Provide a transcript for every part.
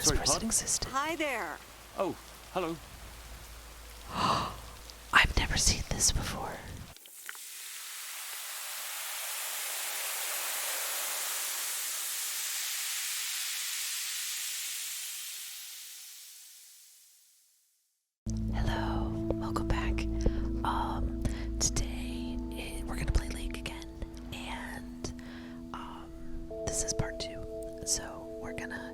this person existed. Hi there. Oh, hello. I've never seen this before. Hello, welcome back. Today we're gonna play Lake again, and this is part 2. So we're gonna,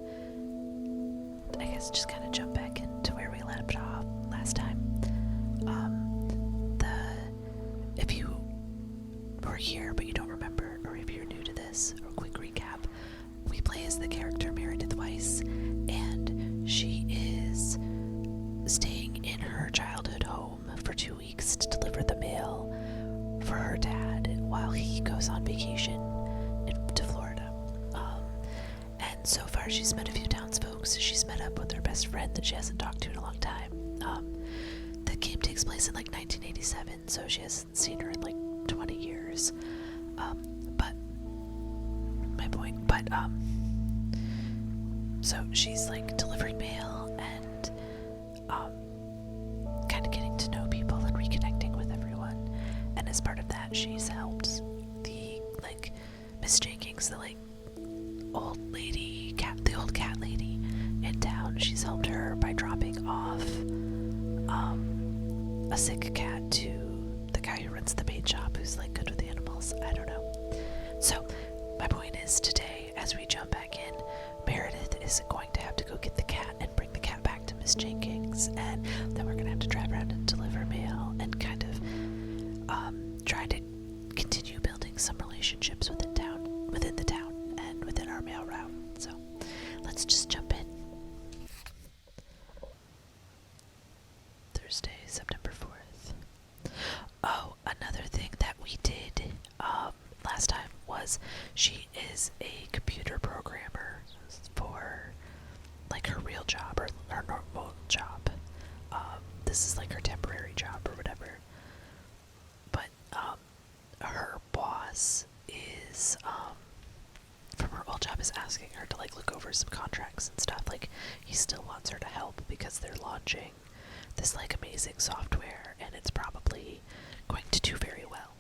I guess, just kind of jump back into where we left off last time. If you were here but you don't remember, or if you're new to this, a quick recap: we play as the character Meredith Weiss, and she is staying in her childhood home for 2 weeks to deliver the mail for her dad while he goes on vacation to Florida. And so far she's met a few townsfolk. She's met up with her best friend that she hasn't talked to in a long time. The game takes place in like 1987, so she hasn't seen her in like 20 years. So she's like delivering mail and kind of getting to know people and reconnecting with everyone. And as part of that, she's helped the Miss Jenkins, the old lady cat, the old cat lady in town. She's helped her by dropping off a sick cat to the guy who runs the bait shop, who's good with animals. I don't know. So my point is, today, as we jump back in, Meredith is going to have to go get the cat and bring the cat back to Miss Jenkins, and then we're gonna have to drive around and deliver mail and kind of try to continue building some relationships within the town and within our mail route. So let's just jump in. Thursday, September 4th. Oh, another thing that we did last time was she is a computer programmer for her real job, or her normal job. This is her temporary job or whatever. But her boss is from her old job is asking her to look over some contracts and stuff. He still wants her to help because they're launching this amazing software, and it's probably going to do very well.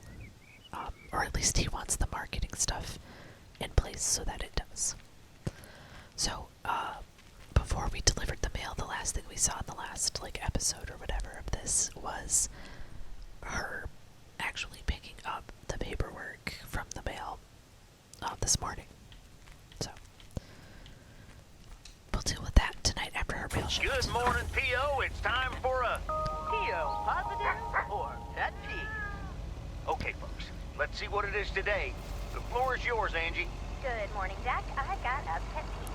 Or at least he wants the marketing stuff in place so that it does. So, before we delivered the mail, the last thing we saw in the last episode or whatever of this was her actually picking up the paperwork from the mail this morning. So we'll deal with that tonight after her mail shift. Good morning, P.O. It's time for a P.O. positive or pet peeve. Okay, folks, let's see what it is today. The floor is yours, Angie. Good morning, Jack. I've got a pet peeve.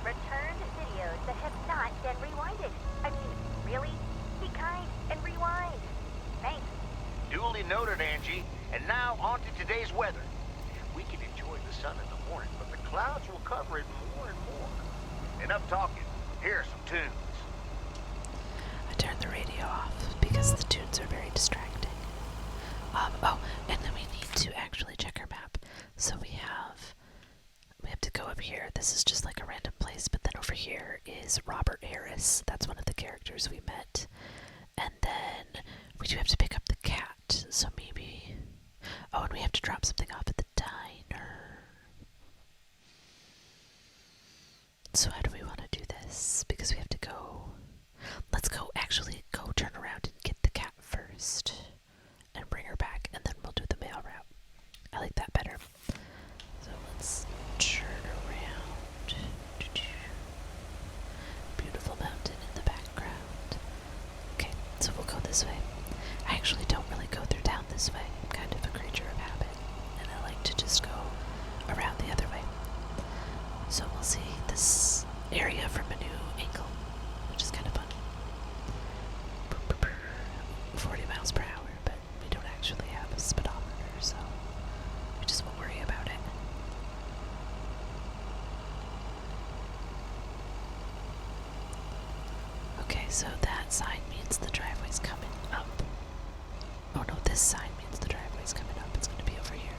Returned videos that have not been rewinded. I mean, really? Be kind and rewind. Thanks. Duly noted, Angie. And now on to today's weather. We can enjoy the sun in the morning, but the clouds will cover it more and more. Enough talking. Here are some tunes. I turned the radio off because the tunes are very distracting. Oh, and then we need to actually check our map. So we have to go up here. This is just a random place, but then over here is Robert Harris. That's one of the characters we met. And then we do have to pick up the cat, so maybe... Oh, and we have to drop something off at the diner. So how do we want to do this? Because we have to go... Let's go turn around and get the cat first. And bring her back, and then we'll do the mail route. I like that better. So let's turn around. Beautiful mountain in the background. Okay, so we'll go this way. I actually don't really go through town this way. I'm kind of a creature of habit, and I like to just go around the other way. So we'll see this area from a new angle, which is kind of fun. 40 miles per hour, but we don't actually have a speedometer, so we just won't worry about it. Okay, so that sign means the driveway's coming up. Oh no, this sign means the driveway's coming up. It's gonna be over here.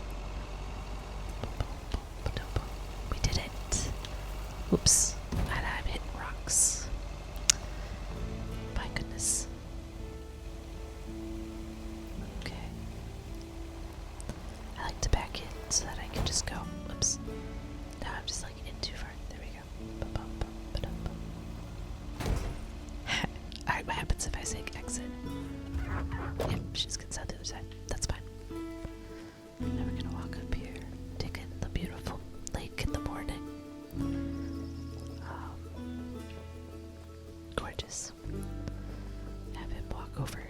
We did it. Oops. And I'm hitting mailbox. My goodness. Okay. I like to back in so that I can just go. Oops. Now I'm just like in too far. There we go. Alright, what happens if I say exit? Yep, she's gonna out the other side. That's fine. Now we're gonna walk up here, take in the beautiful lake in the morning. Gorgeous. Have him walk over.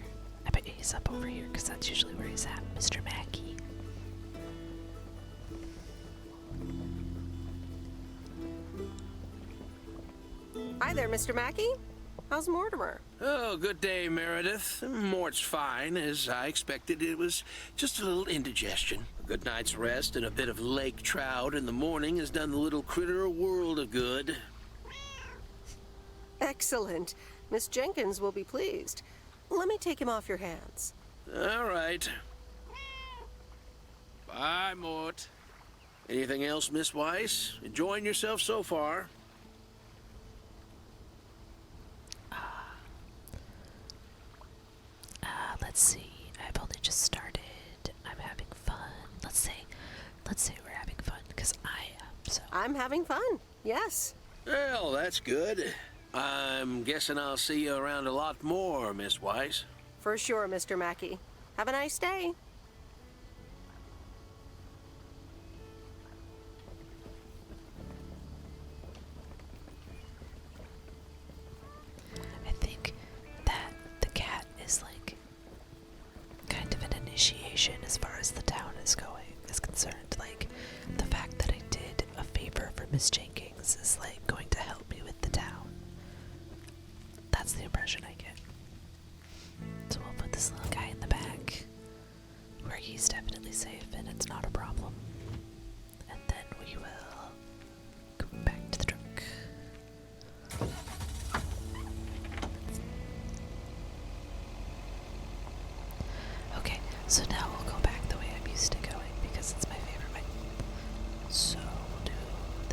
I bet he's up over here because that's usually where he's at, Mr. Maggie. Hi there, Mr. Mackey. How's Mortimer? Oh, good day, Meredith. Mort's fine. As I expected, it was just a little indigestion. A good night's rest and a bit of lake trout in the morning has done the little critter a world of good. Excellent. Miss Jenkins will be pleased. Let me take him off your hands. All right. Bye, Mort. Anything else, Miss Weiss? Enjoying yourself so far? Let's see. I've only just started. I'm having fun. Let's say we're having fun because I am. So I'm having fun. Yes. Well, that's good. I'm guessing I'll see you around a lot more, Miss Weiss. For sure, Mr. Mackey. Have a nice day. I think that the cat is like kind of an initiation as far as the town is concerned. Like the fact that I did a favor for Miss Jenkins is like going to help me with the town. That's the impression I get. So we'll put this little guy in the back where he's definitely safe and it's not a problem. And then we will go back to the truck. Okay, so now we'll go back the way I'm used to going because it's my favorite way. So we'll do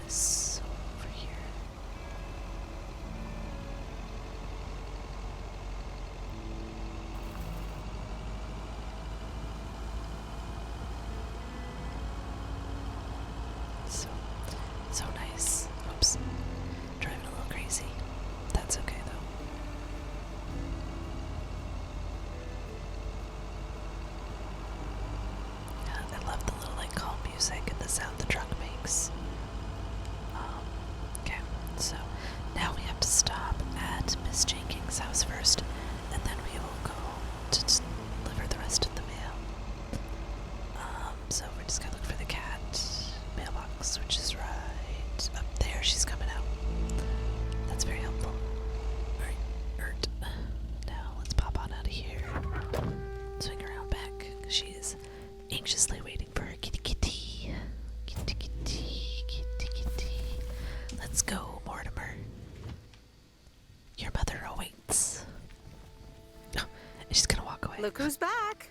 this over here. So nice. Oops. Driving a little crazy. That's okay though. I love the little like calm music and the sound the truck makes. Okay, so now we have to stop at Miss Jenkins' house first, and then we will go to deliver the rest of the mail. So we're just gonna look for the cat mailbox, which is right up there. She's coming out. That's very helpful. Alright, now let's pop on out of here. Swing around back, because she is anxiously waiting for her kitty kitty. Kitty kitty, kitty kitty. Let's go, Mortimer. Your mother awaits. Oh, and she's gonna walk away. Look who's back.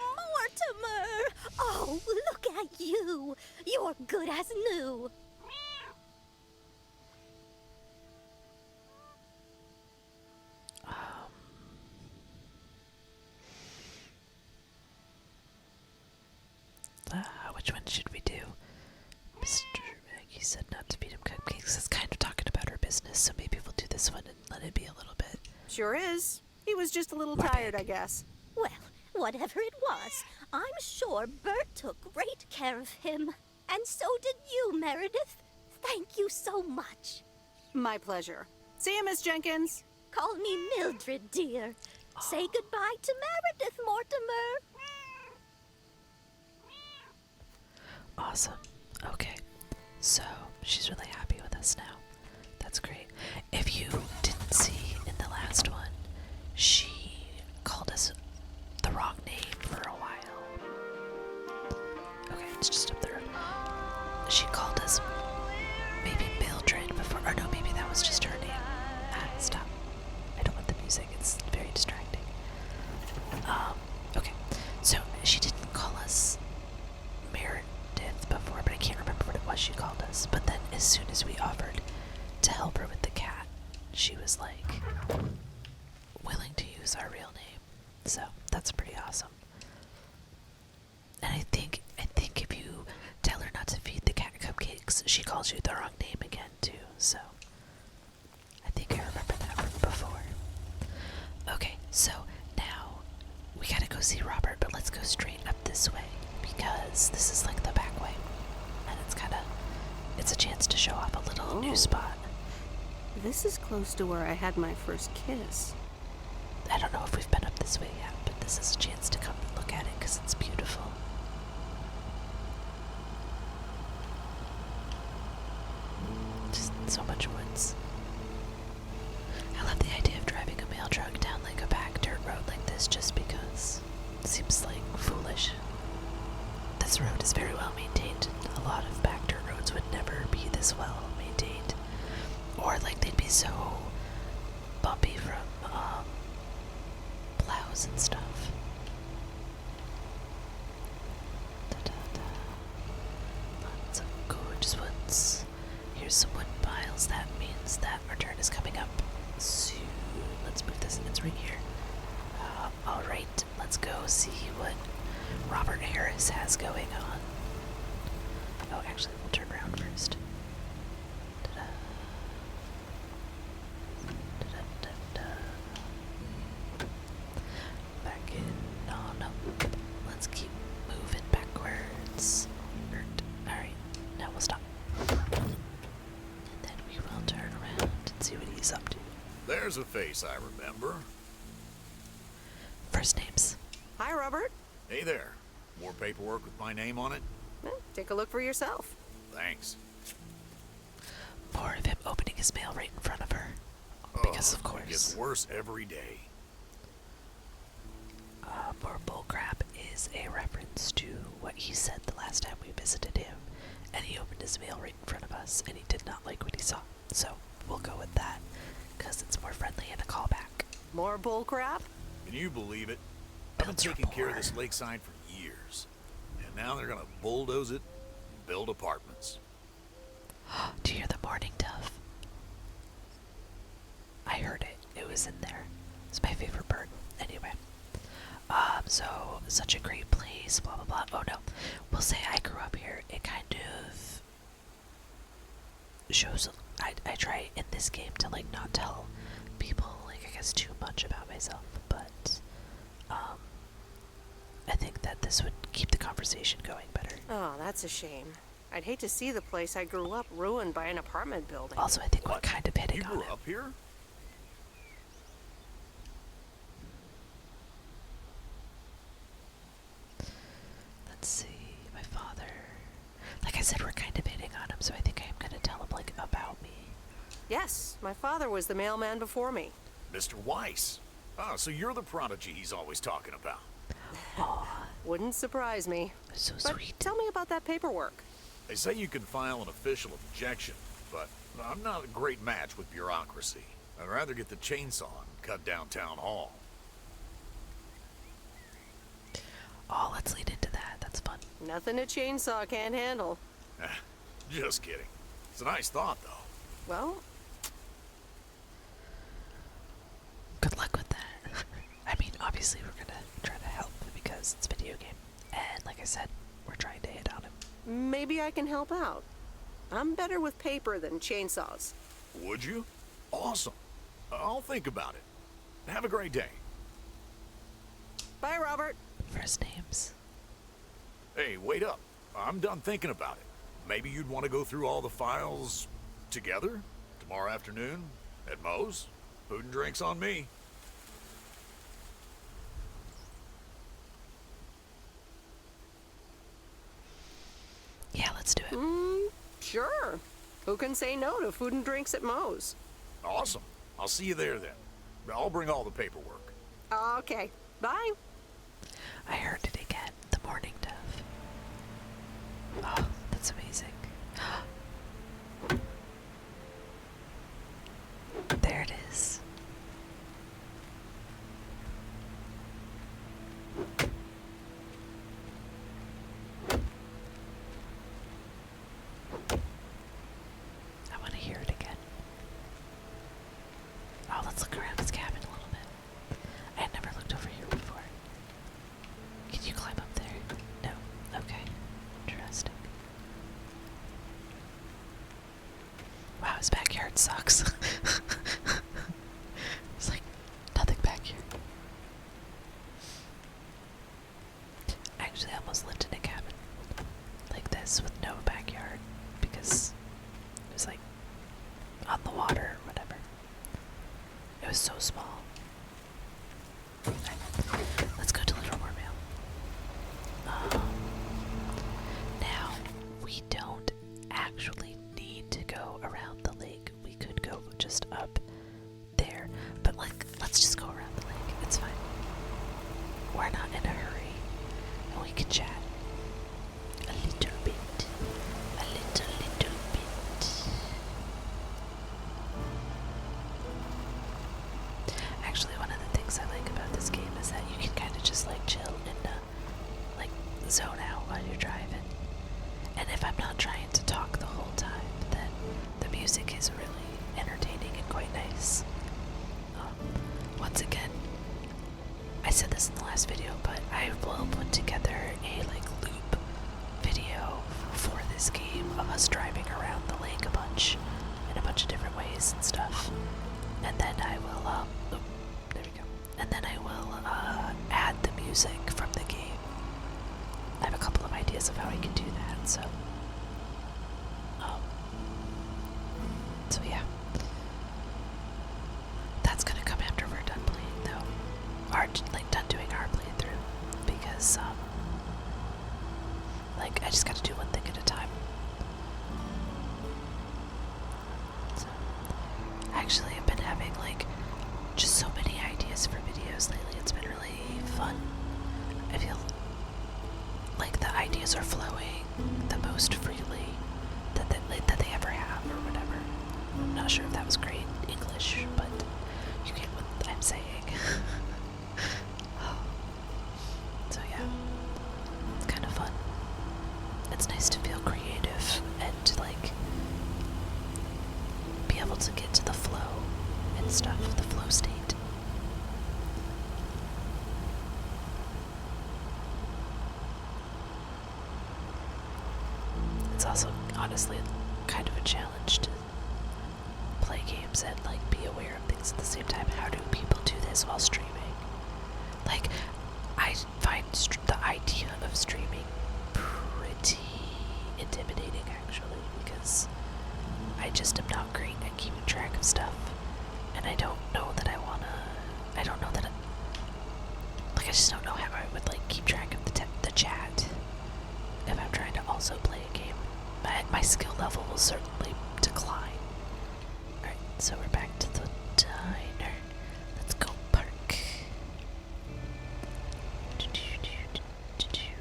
Mortimer! Oh, look at you! You're good as new! Which one should we do? Mr. Maggie said not to feed him cupcakes. That's kind of talking about her business, so maybe we'll do this one and let it be a little bit. Sure is. He was just a little More tired, big. I guess. Well, whatever it was, I'm sure Bert took great care of him. And so did you, Meredith. Thank you so much. My pleasure. See you, Miss Jenkins. Call me Mildred, dear. Say goodbye to Meredith, Mortimer. Awesome. Okay. So, she's really happy with us now. That's great. If you didn't see in the last one, she called us the wrong name for a while. Okay, it's just up the road. She called us maybe Mildred before, or no, maybe that was just her name. Stop. I don't want the music. It's very distracting. Okay. So, she didn't call us Meredith before, but I can't remember what it was she called us. But then as soon as we offered she was like willing to use our real name. So that's pretty awesome. And I think if you tell her not to feed the cat cupcakes, she calls you the wrong name again too. So I think I remember that from before. Okay, so now we gotta go see Robert, but let's go straight up this way because this is like the back way, and it's a chance to show off a little new spot. This is close to where I had my first kiss. I don't know if we've been up this way yet, but this is a chance to come and look at it because it's beautiful. Just so much woods. I love the idea of driving a mail truck down like a back dirt road like this just because it seems like foolish. This road is very well maintained. A lot of back dirt roads would never be this well maintained. Or like they'd be so bumpy from plows and stuff. Lots of gorgeous woods. Here's some wood piles. That means that our turn is coming up soon. Let's move this. It's right here. Alright, let's go see what Robert Harris has going on. Oh, actually, we'll turn around first. Ta-da. Da-da-da-da. Back in on up. Let's keep moving backwards. Alright, now we'll stop. And then we will turn around and see what he's up to. There's a face I remember. First names. Hi, Robert. Hey there. More paperwork with my name on it? Take a look for yourself. Thanks. More of him opening his mail right in front of her. Because of course. It gets worse every day. More bullcrap is a reference to what he said the last time we visited him. And he opened his mail right in front of us, and he did not like what he saw. So, we'll go with that, because it's more friendly and a callback. More bullcrap? Can you believe it? I've been taking care of this lakeside for years. And now they're gonna bulldoze it and build apartments. Do you hear the mourning dove? I heard it. It was in there. It's my favorite bird. Anyway. So, such a great place, blah, blah, blah. Oh, no. We'll say I grew up here. It kind of shows... I try in this game to, like, not tell people, like, I guess too much about myself. But, I think that this would keep the conversation going better. Oh, that's a shame. I'd hate to see the place I grew up ruined by an apartment building. Also, I think we're kind of hitting You on grew it. up here? Let's see, my father. Like I said, we're kind of hitting on him, so I think I'm gonna tell him, like, about me. Yes, my father was the mailman before me. Mr. Weiss. Oh, so you're the prodigy he's always talking about. Aw, Wouldn't surprise me. so But sweet. tell me about that paperwork. They say you can file an official objection, but I'm not a great match with bureaucracy. I'd rather get the chainsaw and cut down town hall. Oh, let's lead into that. That's fun. Nothing a chainsaw can't handle. Just kidding. It's a nice thought, though. Well, Good luck with that. I mean, obviously we're gonna try to help because it's a video game. And like I said, we're trying to hit on him. maybe I can help out. I'm better with paper than chainsaws. Would you? Awesome. I'll think about it. Have a great day. Bye, Robert. First names. Hey, wait up. I'm done thinking about it. Maybe you'd want to go through all the files together tomorrow afternoon at Moe's? Food and drinks on me. Yeah, let's do it. Sure. Who can say no to food and drinks at Moe's? Awesome. I'll see you there then. I'll bring all the paperwork. Okay. Bye. I heard it again. The mourning dove. Oh, that's amazing. There it is. I want to hear it again. let's look around this cabin a little bit. I had never looked over here before. Can you climb up there? No. Okay. Interesting. Wow, his backyard sucks. There's like nothing back here. I actually almost lived in a cabin like this with no backyard because it was like on the water or whatever. It was so small. Alright, let's go to Little Mermaid. Now, we don't actually need to go around the lake. We could go just up there, but like, let's just go around the lake. It's fine. We're not in a hurry, and we can chat a little bit. A little bit. Actually, one of the things I like about this game is that you can kind of just like chill and like zone out while you're driving. And if I'm not trying to talk the whole time, then the music is really entertaining and quite nice. Once again, I said this in the last video, but I will put together a like loop video for this game of us driving around the lake a bunch in a bunch of different ways and stuff. And then I will, there we go. And then I will add the music from the game. I have a couple of ideas of how I can do that, so yeah. That's gonna come after we're done playing, though. Or, like, done doing our playthrough. Because, like, I just gotta do one thing at a time. So, actually, I've been having, like, just so many ideas for videos lately. It's been really fun. I feel like the ideas are flowing the most freely that they ever have, or whatever. I'm not sure if that was great English, but you get what I'm saying. So yeah, it's kind of fun. It's nice to feel creative and to like be able to get to the flow and stuff, the flow state. It's also honestly kind of a challenge to play games and like be aware of things at the same time. How do people do this while streaming? Like, I find the idea of streaming pretty intimidating actually, because I just am not great at keeping track of stuff, and I don't know that I just don't know how I would like keep track of the chat if I'm trying to also play a game. My skill level will certainly decline. Alright, so we're back to the diner. Let's go park.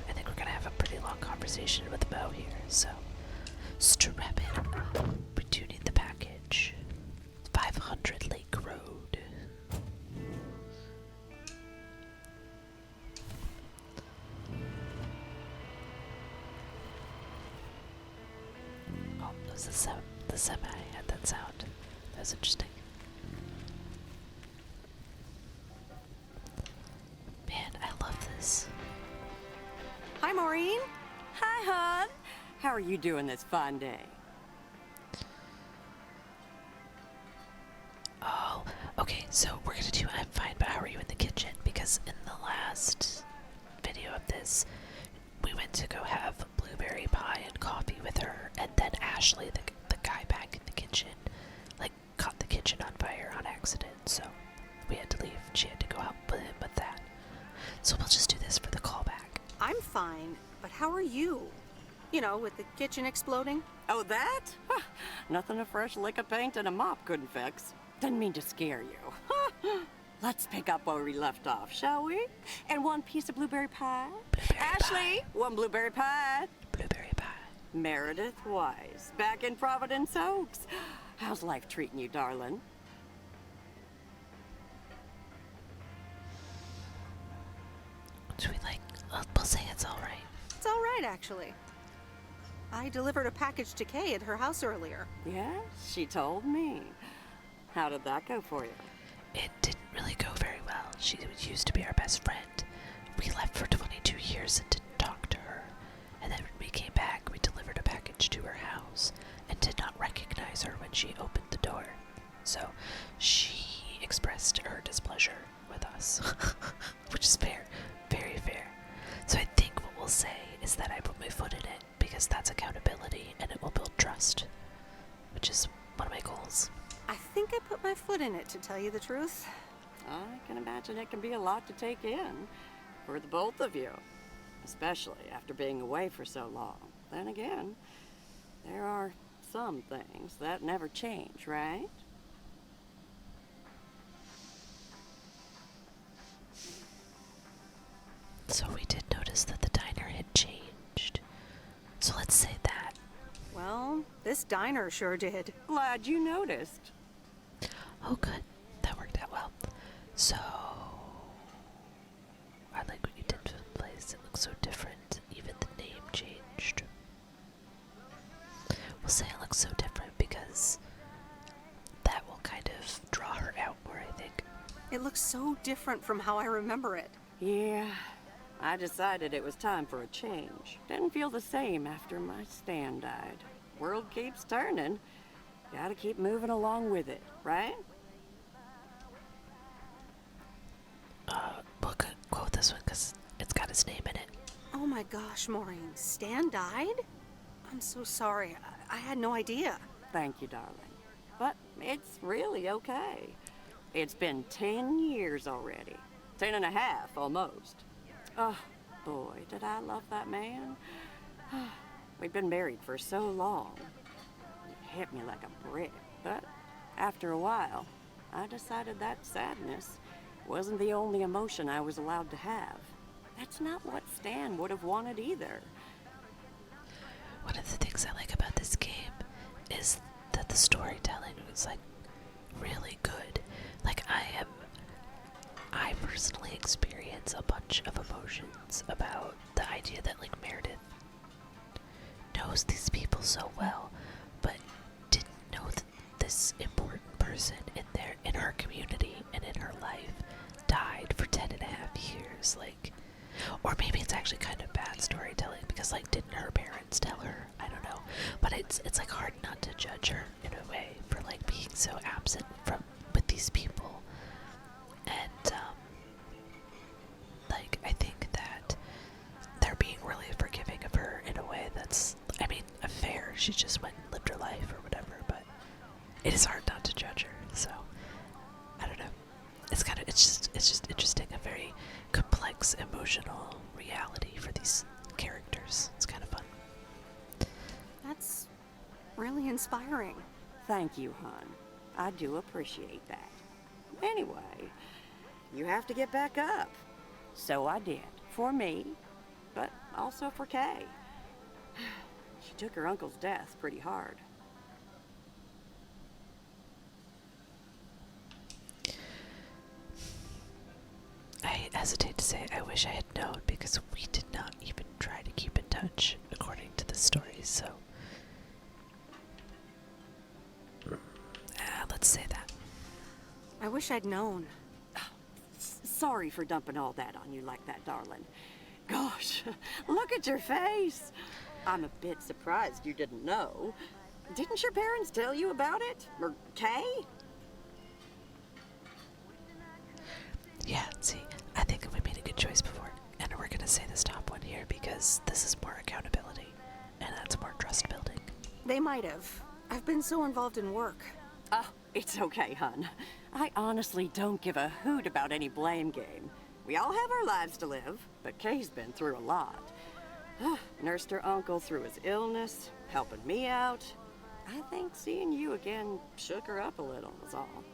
I think we're gonna have a pretty long conversation with Bo here, so strap in. We do need the package. 500 Lake Road. Oh, it was the semi had that sound. That was interesting. Man, I love this. Hi, Maureen. Hi, hon. How are you doing this fine day? Oh, okay, so we're gonna do I'm fine, but how are you in the kitchen? Because in the last video of this, we went to go have blueberry pie and coffee with her, and then Ashley, the guy back in the kitchen, like, caught the kitchen on fire on accident, so we had to leave. She had to go help with him with that. So we'll just do this for the callback. I'm fine, but how are you? You know, with the kitchen exploding? Oh, that? Huh, nothing a fresh lick of paint and a mop couldn't fix. Didn't mean to scare you. Let's pick up where we left off, shall we? And one piece of blueberry pie. Blueberry Ashley, pie. one blueberry pie. Blueberry pie. Meredith Wise, back in Providence Oaks. How's life treating you, darling? Should we, like, we'll say it's alright. It's all right, actually. I delivered a package to Kay at her house earlier. Yeah, she told me. How did that go for you? it didn't really go very well. She used to be our best friend. We left for 22 years and didn't talk to her. And then when we came back, we delivered a package to her house and did not recognize her when she opened the door. So she expressed her displeasure with us, which is fair, very fair. So I think what we'll say is that I put my foot in it because that's accountability and it will build trust, which is one of my goals. I think I put my foot in it, to tell you the truth. I can imagine it can be a lot to take in for the both of you, especially after being away for so long. Then again, there are some things that never change, right? So we did notice that the diner had changed. So let's say that. Well, this diner sure did. Glad you noticed. Oh, good. That worked out well. So, I like what you did to the place. It looks so different. Even the name changed. We'll say it looks so different because that will kind of draw her out more, I think. It looks so different from how I remember it. Yeah, I decided it was time for a change. Didn't feel the same after my Stan died. World keeps turning. Gotta keep moving along with it, right? We'll quote this one because it's got his name in it. Oh my gosh, Maureen, Stan died? I'm so sorry. I had no idea. Thank you, darling. But it's really okay. It's been 10 years already. 10 and a half, almost. Oh, boy, did I love that man. We'd been married for so long. It hit me like a brick. But after a while, I decided that sadness wasn't the only emotion I was allowed to have. That's not what Stan would have wanted either. One of the things I like about this game is that the storytelling was like really good. Like I personally experience a bunch of emotions about the idea that like Meredith knows these people so well, but didn't know that this important person in her community and in her life died for 10 and a half years. Like, or maybe it's actually kind of bad storytelling because like didn't her parents tell her? I don't know. But it's like hard not to judge her in a way for like being so absent from with these people. And like I think that they're being really forgiving of her in a way that's, I mean, fair. She just went and lived her life or whatever, but it is hard not to judge her. So I don't know. It's just interesting, a very complex emotional reality for these characters. It's kind of fun. That's really inspiring. Thank you, hon. I do appreciate that. Anyway, you have to get back up. So I did. For me, but also for Kay. She took her uncle's death pretty hard. I hesitate to say I wish I had known because we did not even try to keep in touch according to the story, so let's say that. I wish I'd known. Sorry for dumping all that on you like that, darling. Gosh, look at your face. I'm a bit surprised you didn't know. Didn't your parents tell you about it? Or Kay? Yeah, see, I think we made a good choice before, and we're gonna say this top one here because this is more accountability, and that's more trust building. They might have. I've been so involved in work. Oh, it's okay, hon. I honestly don't give a hoot about any blame game. We all have our lives to live, but Kay's been through a lot. Nursed her uncle through his illness, helping me out. I think seeing you again shook her up a little, is all.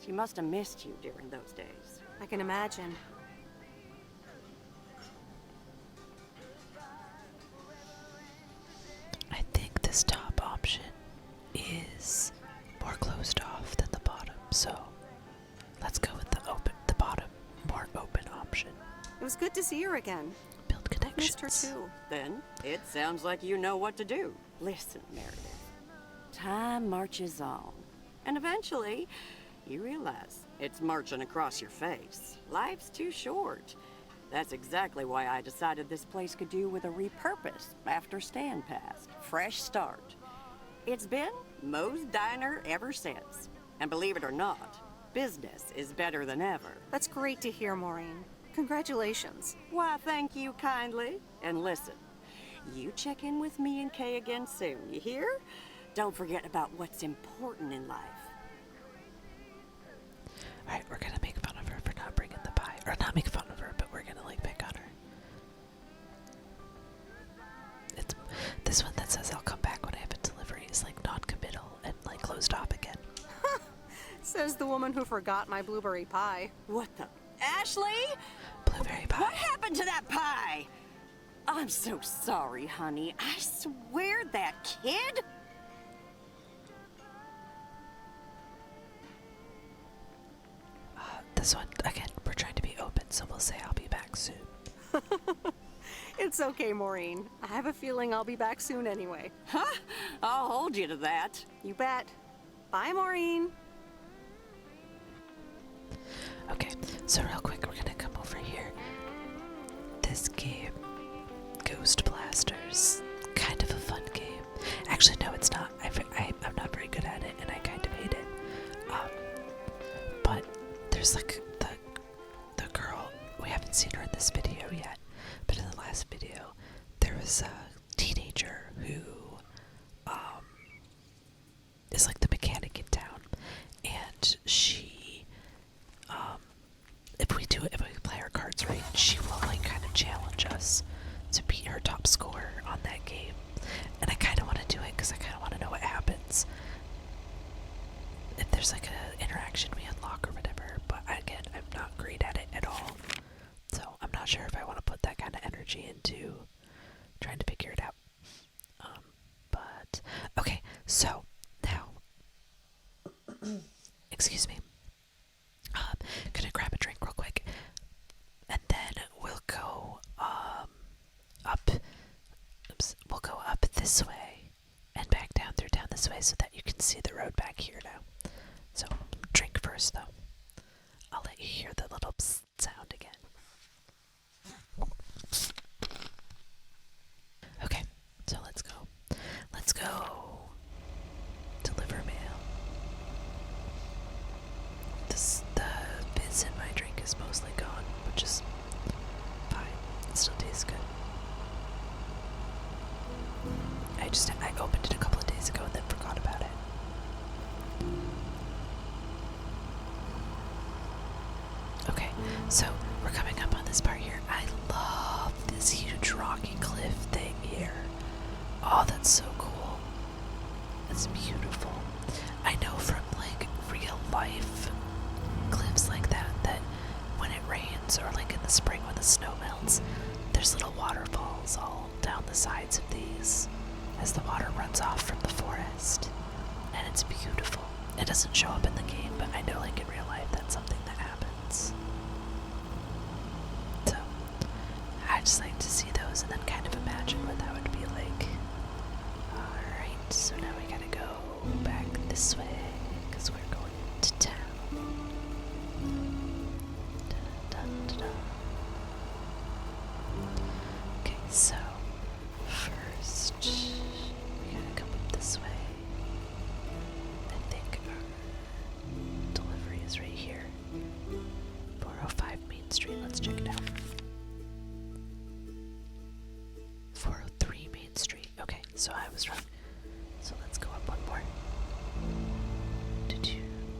She must have missed you during those days. I can imagine. I think this top option is more closed off than the bottom, so let's go with the bottom, more open option. It was good to see her again. Build connections. Missed her too. Then it sounds like you know what to do. Listen, Meredith. Time marches on, and eventually You realize it's marching across your face. Life's too short. That's exactly why I decided this place could do with a repurpose after Stan passed. Fresh start. It's been Moe's Diner ever since. And believe it or not, business is better than ever. That's great to hear, Maureen. Congratulations. Why, thank you kindly. And listen, you check in with me and Kay again soon, you hear? Don't forget about what's important in life. Alright, we're gonna make fun of her for not bringing the pie. Or not make fun of her, but we're gonna, like, pick on her. It's this one that says I'll come back when I have a delivery is, like, non-committal and, like, closed off again. Says the woman who forgot my blueberry pie. What the? Ashley? Blueberry pie. What happened to that pie? I'm so sorry, honey. I swear that kid... This one, again, we're trying to be open, so we'll say I'll be back soon. It's okay, Maureen. I have a feeling I'll be back soon anyway. Huh? I'll hold you to that. You bet. Bye, Maureen. Okay, so real quick, we're gonna come over here. This game, Ghost Blasters, kind of a fun game. Actually, no, it's not. I'm not very good at it, and I kind of hate it. But there's like the girl. We haven't seen her in this video yet, but in the last video, there was a teenager who is like the mechanic in town, and she. If we play our cards right, she will like kind of challenge us to beat her top score on that game. And I kind of want to do it because I kind of want to know what happens if there's like an interaction we unlock or whatever. But again, I'm not great at it at all, so I'm not sure if I want to put that kind of energy into trying to figure it out. But okay, so now, excuse me. Gonna grab a drink real quick, and then we'll go up. Oops, we'll go up this way and back down this way so that you can see the road back here now. So drink first, though. I'll let you hear the little psst sound again. Okay, so let's go. Let's go deliver mail. The fizz in my drink is mostly gone, which is fine. It still tastes good. I opened it a couple of days ago and then forgot about it. Okay, so we're coming up on this part here. I love this huge rocky cliff thing here. Oh, that's so cool. That's beautiful. I know from like real life cliffs like that when it rains or like in the spring when the snow melts, there's little waterfalls all down the sides of these as the water runs off from the forest, and it's beautiful. It doesn't show up in the game, but I know like in real life that's something that happens. So I just like to see those and then kind of imagine what that would be like. Alright, so now we gotta go back this way because we're going to town. Okay, so first we gotta come up this way. I think our delivery is right here. 405 Main Street, let's check it out. 403 Main Street. Okay, so I was wrong. So let's go up one more.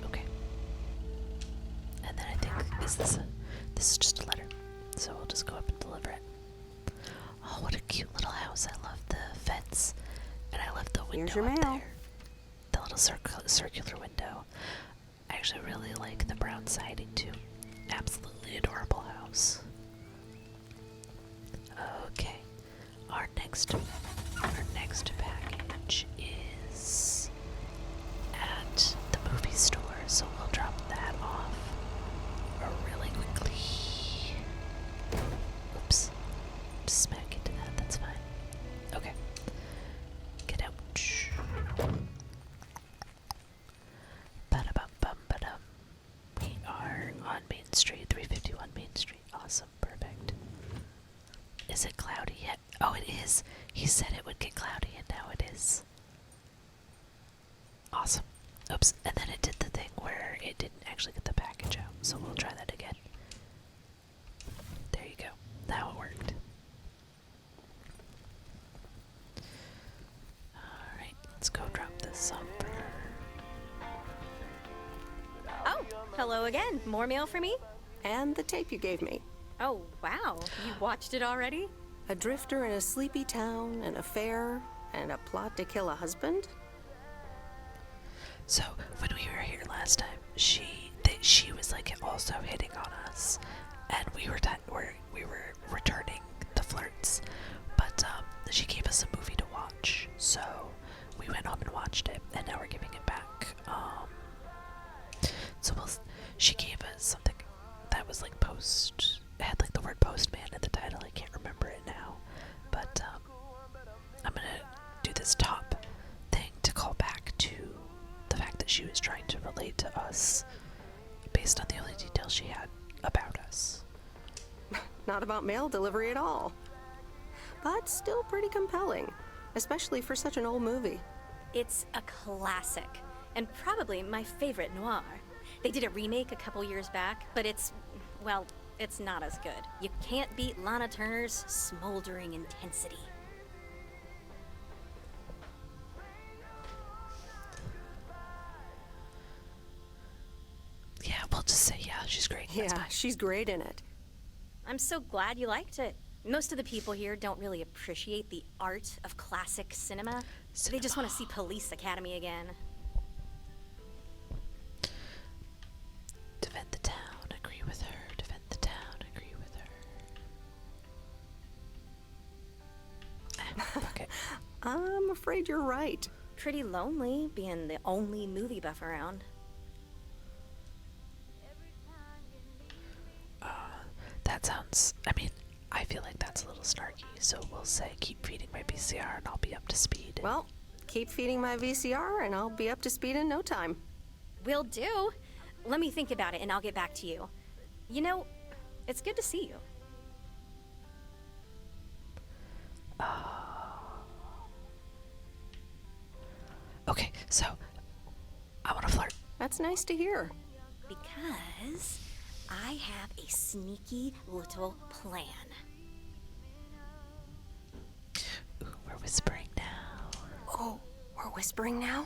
Okay. And then I think, this is just a letter. So we'll just go up and deliver it. Oh, what a cute little house. I love the fence. And I love the window Here's your up mail. there. The little circular window. I actually really like the brown siding too. Absolutely adorable house. Okay. Our next package is at the movie store, so we'll drop that off really quickly. Oops. Just smack into that, that's fine. Okay. Get out. Ba-da-bum-bum-ba-dum. Is it cloudy yet? Oh, it is. He said it would get cloudy, and now it is. Awesome. Oops. And then it did the thing where it didn't actually get the package out, so we'll try that again. There you go. Now it worked. Alright, let's go drop this off for her. Oh, hello again. More mail for me? And the tape you gave me. Oh, wow. You watched it already? A drifter in a sleepy town, an affair, and a plot to kill a husband? So when we were here last time, she was like also hitting on us, and we were returning the flirts, but she gave us a movie to watch, so we went home and watched it, and now we're giving it back. She gave us something that was like it had like the word postman in the title. I can't remember it now, but I'm gonna do this top thing to call back to the fact that she was trying to relate to us based on the only details she had about us. Not about mail delivery at all. But still pretty compelling, especially for such an old movie. It's a classic, and probably my favorite noir. They did a remake a couple years back, but it's not as good. You can't beat Lana Turner's smoldering intensity. Yeah, we'll just say, yeah, she's great. That's Yeah, fine. she's great in it. I'm so glad you liked it. Most of the people here don't really appreciate the art of classic cinema. They just want to see Police Academy again. Defend the town, agree with her. Defend the town, agree with her. Fuck it. I'm afraid you're right. Pretty lonely being the only movie buff around. That sounds, I feel like that's a little snarky, so we'll say keep feeding my VCR and I'll be up to speed. Well, keep feeding my VCR and I'll be up to speed in no time. Will do. Let me think about it and I'll get back to you. You know, it's good to see you. Okay, so I want to flirt. That's nice to hear. Because I have a sneaky little plan. Ooh, we're whispering now. Oh, we're whispering now?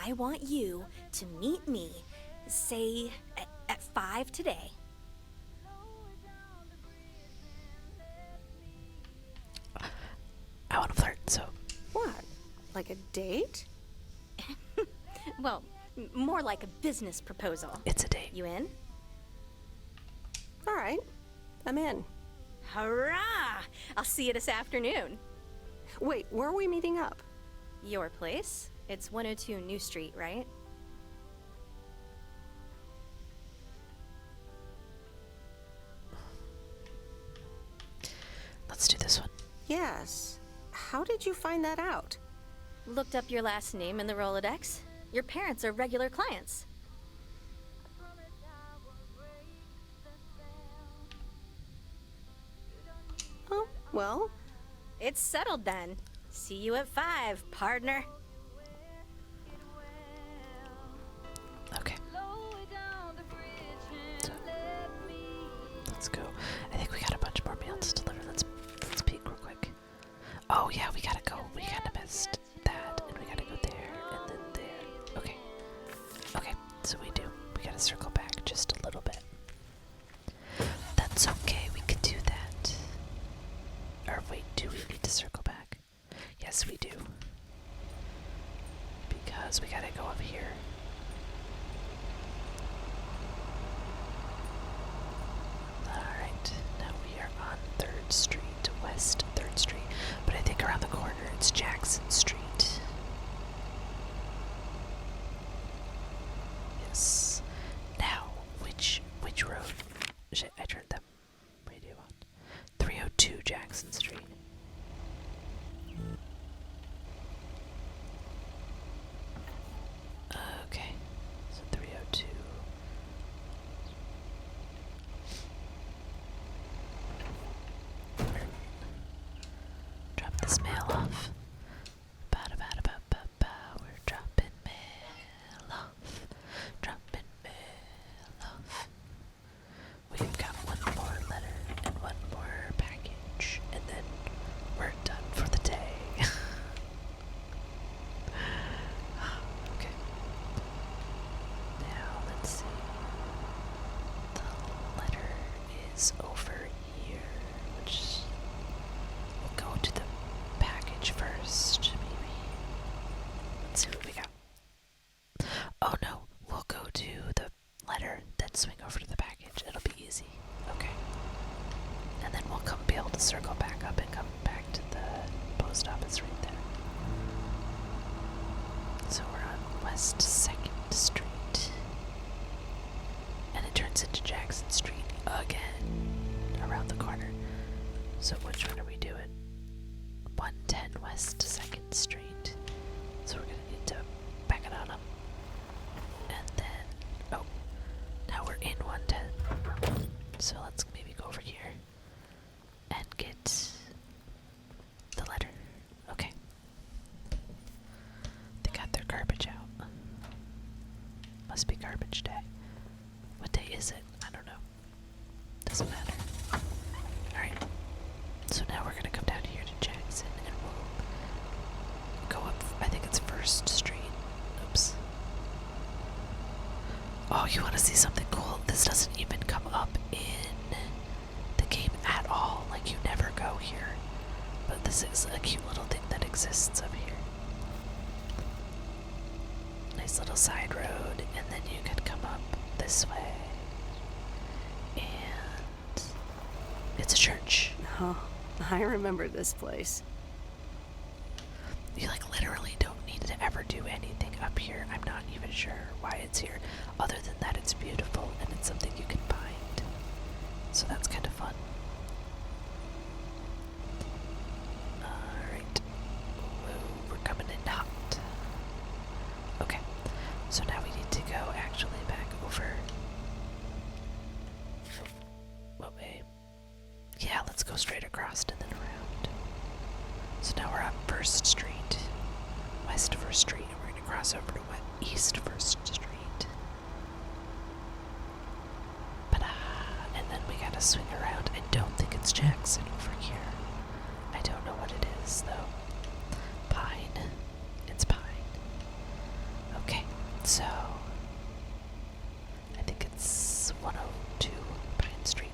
I want you to meet me, say, at 5 today. I want to flirt, so What? Like a date? Well, more like a business proposal. it's a date. You in? All right, I'm in. Hurrah! I'll see you this afternoon. Wait, where are we meeting up? Your place? It's 102 New Street, right? Let's do this one. Yes. How did you find that out? Looked up your last name in the Rolodex. Your parents are regular clients. Oh, well, It's settled then. See you at 5, partner. Okay. So, let's go. I think we got a bunch more mail to deliver. Let's peek real quick. Oh yeah, we gotta go. We kinda missed that, and we gotta go there, and then there. Okay. Okay, so we do. We gotta circle back just a little bit. That's okay, we can do that. Or wait, do we need to circle back? Yes, we do. Because we gotta go up here. Alright, now we are on 3rd Street, West 3rd Street. But I think around the corner it's Jackson Street. Yes. Now, which this mail off. Ba-da-ba-da-ba-ba-ba. We're dropping mail off. Dropping mail off. We've got one more letter and one more package, and then we're done for the day. Okay. Now let's see. The letter is over here, which we'll go to the package first, maybe. Let's see what we got. Oh no, we'll go to the letter, then swing over to the package. It'll be easy. Okay. And then we'll be able to circle back up and come back to the post office right there. So we're on West 2nd Street. And it turns into Jackson Street again around the corner. So which one are we doing? 110 West 2nd Street. So we're gonna need to back it on up. And then, oh, now we're in 110. So let's maybe go over here and get the letter. Okay. They got their garbage out. Must be garbage day. What day is it? I don't know. Doesn't matter. Alright. So now we're gonna come down here to Jackson and we'll go up, I think it's 1st Street. Oops. Oh, you wanna see something cool? This doesn't even come up in the game at all. Like, you never go here. But this is a cute little thing that exists up here. Nice little side road, and then you can come up this way. And it's a church. Oh, I remember this place. You like literally don't need to ever do anything up here. I'm not even sure why it's here, other than that it's beautiful and it's something you can find. So that's kind of fun. Alright. Whoa, we're coming in hot. Okay. So now we need to go actually back over. What way? Yeah, let's go straight across and then around. So now we're on 1st Street, West 1st Street, and we're going to cross over to East 1st Street. And then we gotta swing around. I don't think it's Jackson over here. I don't know what it is, though. Pine. It's Pine. Okay, so I think it's 102 Pine Street.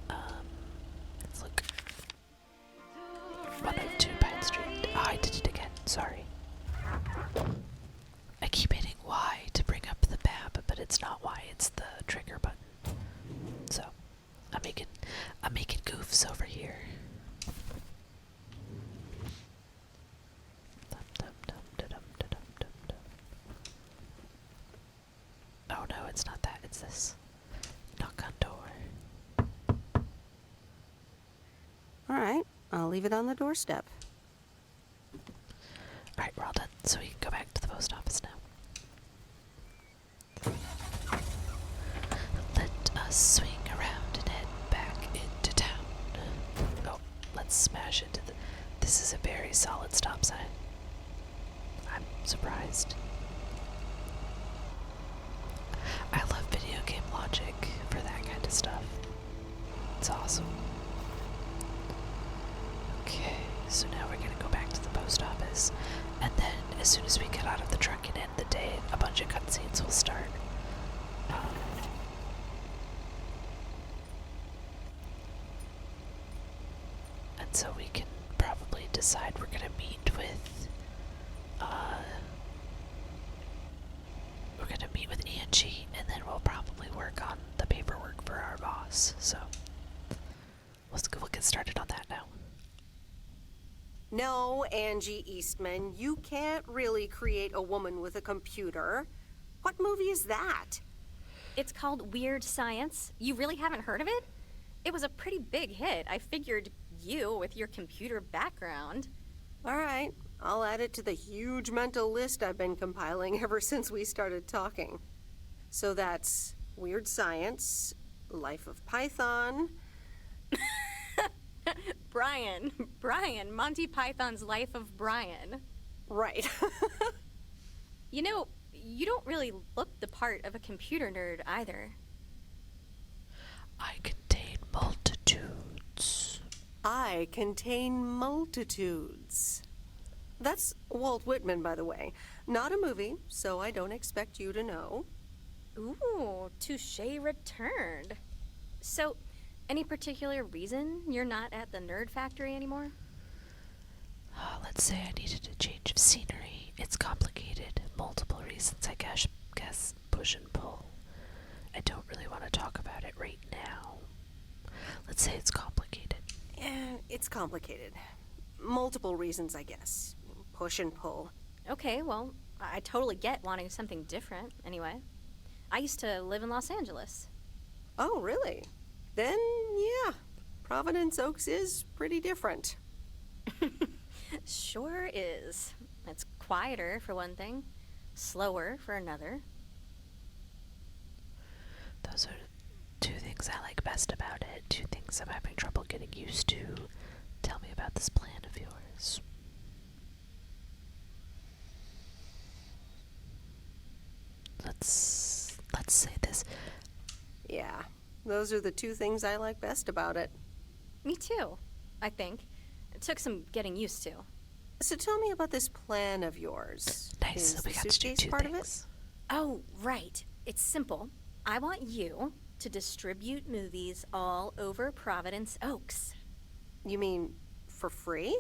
Let's look. 102 Pine Street. Oh, I did it again. Sorry. I keep hitting Y to bring up the map, but it's not Y. It's the trigger button. So I'm making goofs over here. Oh no, it's not that. It's this. Knock on door. All right, I'll leave it on the doorstep. Alright, we're all done, so we can go back to the post office now. Let us swing around and head back into town. Oh, let's smash into the... This is a very solid stop sign. I'm surprised. I love video game logic for that kind of stuff. It's awesome. Okay, so now we're gonna go back to the post office, and then as soon as we get out of the truck and end the day, a bunch of cutscenes will start. And so we can probably decide we're gonna meet with Angie, and then we'll probably work on the paperwork for our boss. So we'll get started on that now. No, Angie Eastman, you can't really create a woman with a computer. What movie is that? It's called Weird Science. You really haven't heard of it? It was a pretty big hit. I figured you, with your computer background. All right, I'll add it to the huge mental list I've been compiling ever since we started talking. So that's Weird Science, Life of Python. Brian. Brian, Monty Python's Life of Brian. Right. You know, you don't really look the part of a computer nerd either. I contain multitudes. I contain multitudes. That's Walt Whitman, by the way. Not a movie, so I don't expect you to know. Ooh, touche returned. So, any particular reason you're not at the Nerd Factory anymore? Let's say I needed a change of scenery. It's complicated. Multiple reasons, I guess. Push and pull. I don't really want to talk about it right now. Let's say it's complicated. It's complicated. Multiple reasons, I guess. Push and pull. Okay, well, I totally get wanting something different, anyway. I used to live in Los Angeles. Oh, really? Then, yeah. Providence Oaks is pretty different. Sure is. It's quieter, for one thing. Slower, for another. Those are two things I like best about it. Two things I'm having trouble getting used to. Tell me about this plan of yours. Let's say this. Yeah, those are the two things I like best about it. Me too, I think. It took some getting used to. So tell me about this plan of yours. Nice, Is so we the got to do suitcase two part of it? things. Oh, right. It's simple. I want you to distribute movies all over Providence Oaks. You mean for free?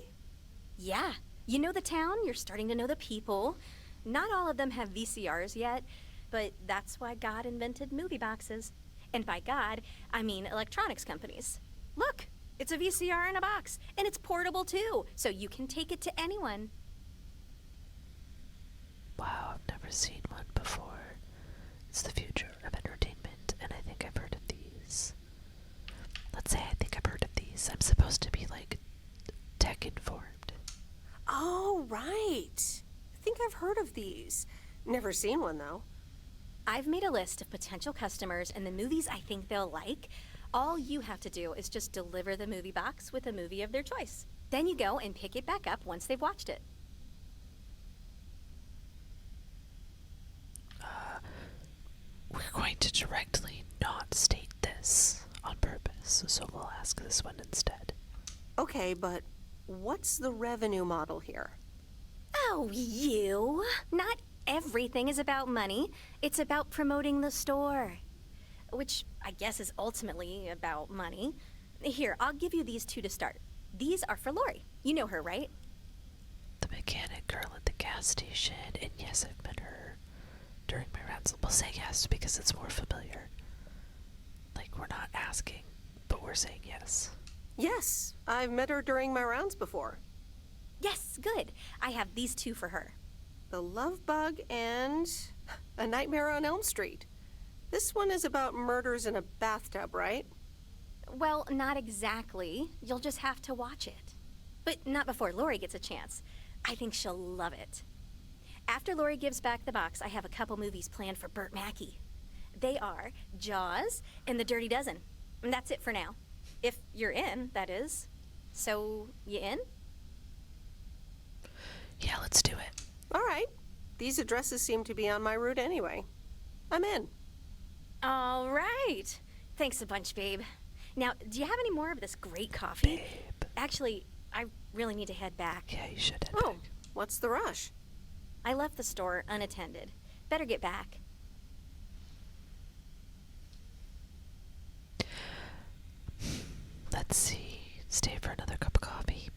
Yeah. You know the town, you're starting to know the people. Not all of them have VCRs yet, but that's why God invented movie boxes. And by God, I mean electronics companies. Look, it's a VCR in a box, and it's portable too, so you can take it to anyone. Wow, I've never seen one before. It's the future of entertainment, and I think I've heard of these. Let's say I think I've heard of these. I'm supposed to be, like, tech-informed. Oh, right. I think I've heard of these. Never seen one, though. I've made a list of potential customers and the movies I think they'll like. All you have to do is just deliver the movie box with a movie of their choice. Then you go and pick it back up once they've watched it. We're going to directly not state this on purpose, so we'll ask this one instead. Okay, but what's the revenue model here? Oh, you! Not everything is about money. It's about promoting the store. Which I guess is ultimately about money. Here, I'll give you these two to start. These are for Lori. You know her, right? The mechanic girl at the gas station, and yes, I've met her during my rounds. We'll say yes because it's more familiar. Like, we're not asking, but we're saying yes. Yes, I've met her during my rounds before. Yes, good. I have these two for her. The Love Bug and A Nightmare on Elm Street. This one is about murders in a bathtub, right? Well, not exactly. You'll just have to watch it. But not before Lori gets a chance. I think she'll love it. After Lori gives back the box, I have a couple movies planned for Burt Mackey. They are Jaws and The Dirty Dozen. And that's it for now. If you're in, that is. So, you in? Yeah, let's do it. All right. These addresses seem to be on my route anyway. I'm in. All right. Thanks a bunch, babe. Now, do you have any more of this great coffee? Babe. Actually, I really need to head back. Yeah, you should head Oh, back. what's the rush? I left the store unattended. Better get back. Let's see. Stay for another cup of coffee.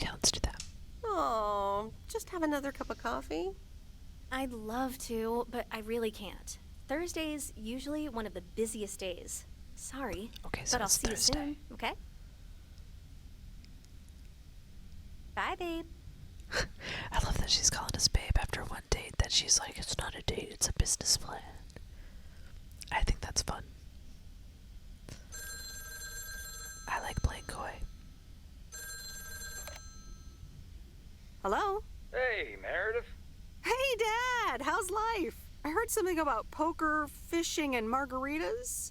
Yeah, let's do that. Oh, just have another cup of coffee? I'd love to, but I really can't. Thursday's usually one of the busiest days. Sorry, Okay, so but I'll it's see you soon, Thursday. okay? Bye, babe. I love that she's calling us babe after one date, that she's like, it's not a date, it's a business plan. I think that's fun. I like playing coy. Hello? Hey, Meredith. Hey, Dad! How's life? I heard something about poker, fishing, and margaritas.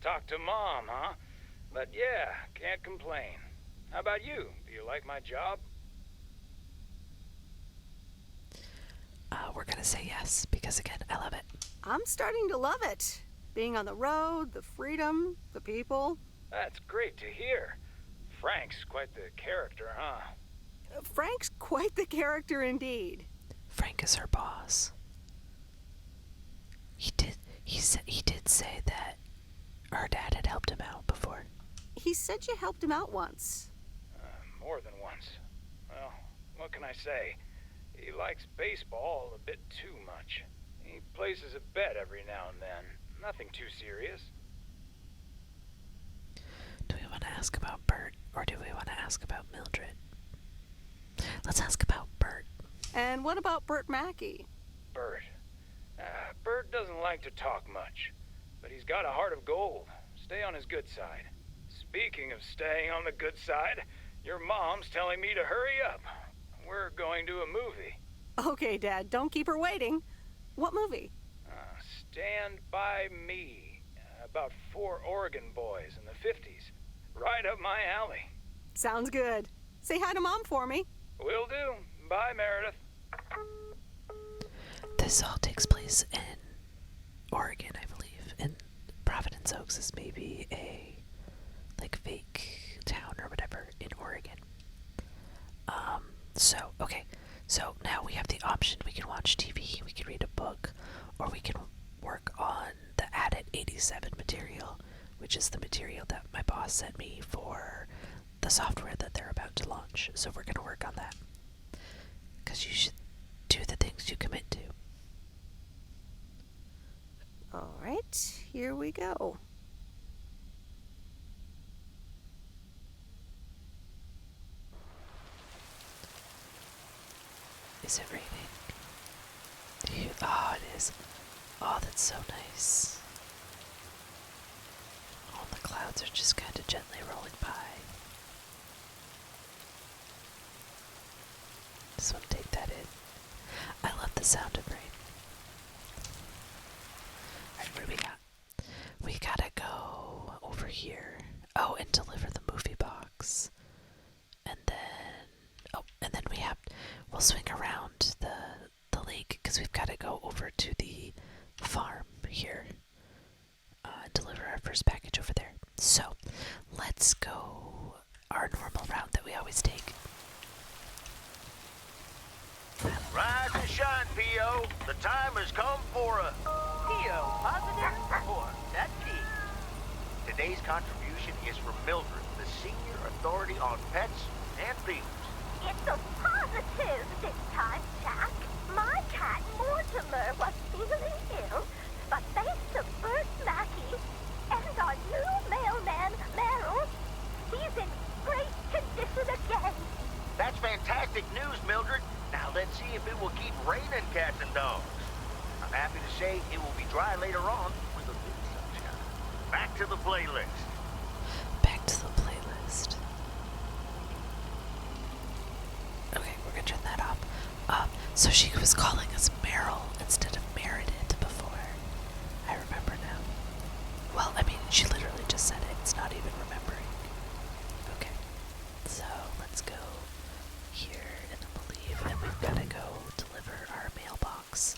Talk to Mom, huh? But yeah, can't complain. How about you? Do you like my job? We're gonna say yes, because again, I love it. I'm starting to love it. Being on the road, the freedom, the people. That's great to hear. Frank's quite the character, huh? Frank's quite the character indeed. Frank is her boss. He did say that our dad had helped him out before. He said you helped him out once. More than once. Well, what can I say? He likes baseball a bit too much. He places a bet every now and then. Nothing too serious. Do we want to ask about Bert, or do we want to ask about Mildred? Let's ask about Bert. And what about Bert Mackey? Bert. Bert doesn't like to talk much, but he's got a heart of gold. Stay on his good side. Speaking of staying on the good side, your mom's telling me to hurry up. We're going to a movie. Okay, Dad, don't keep her waiting. What movie? Stand By Me. About 4 Oregon boys in the 50s. Right up my alley. Sounds good. Say hi to Mom for me. Will do. Bye, Meredith. This all takes place in Oregon, I believe. And Providence Oaks is maybe a fake town or whatever in Oregon. So now we have the option. We can watch TV, we can read a book, or we can work on the Addit 87 material, which is the material that my boss sent me for the software that they're about to launch. So we're going to work on that. Because you should do the things you commit to. All right, here we go. Is it raining? Oh, it is. Oh, that's so nice. All the clouds are just kind of gently rolling by. Just want to take that in. I love the sound of rain. Alright, what do we got? We gotta go over here. Oh, and deliver the movie box. And then we'll swing around the lake, because we've got to go over to the farm here and deliver our first package over there. So, let's go our normal route that we always take. Rise and shine, P.O. The time has come for a P.O. positive or that key. Today's contribution is from Mildred, the senior authority on pets and people. It's a positive this time, Jack. My cat Mortimer was feeling ill, but thanks to Bert Mackey and our new mailman, Merrill, he's in great condition again. That's fantastic news, Mildred. Now let's see if it will keep raining cats and dogs. I'm happy to say it will be dry later on with a bit of sunshine. Back to the playlist. Back to the playlist. Okay, we're gonna turn that off. So she was calling us Meryl instead of Meredith before. I remember now. Well, I mean, she literally just said it. It's not even remembering. Okay, so let's go here in the believe, and we've gotta go deliver our mailbox,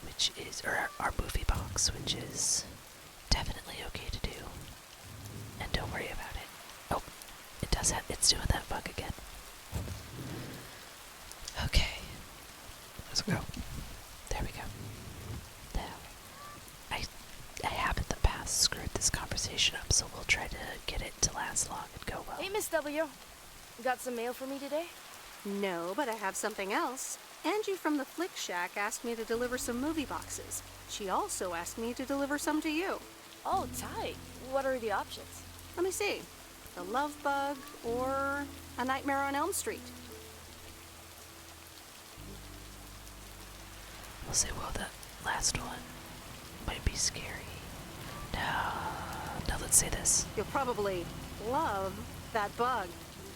which is, or our movie box, which is definitely okay to do. And don't worry about it. Oh, it does have, it's doing that bug again. Okay. Let's go. There we go. Now, I have in the past screwed this conversation up, so we'll try to get it to last long and go well. Hey, Miss W. Got some mail for me today? No, but I have something else. Angie from the Flick Shack asked me to deliver some movie boxes. She also asked me to deliver some to you. Oh, tight. What are the options? Let me see. The Love Bug or A Nightmare on Elm Street. We'll say, well, the last one might be scary. No, let's say this. You'll probably love that bug.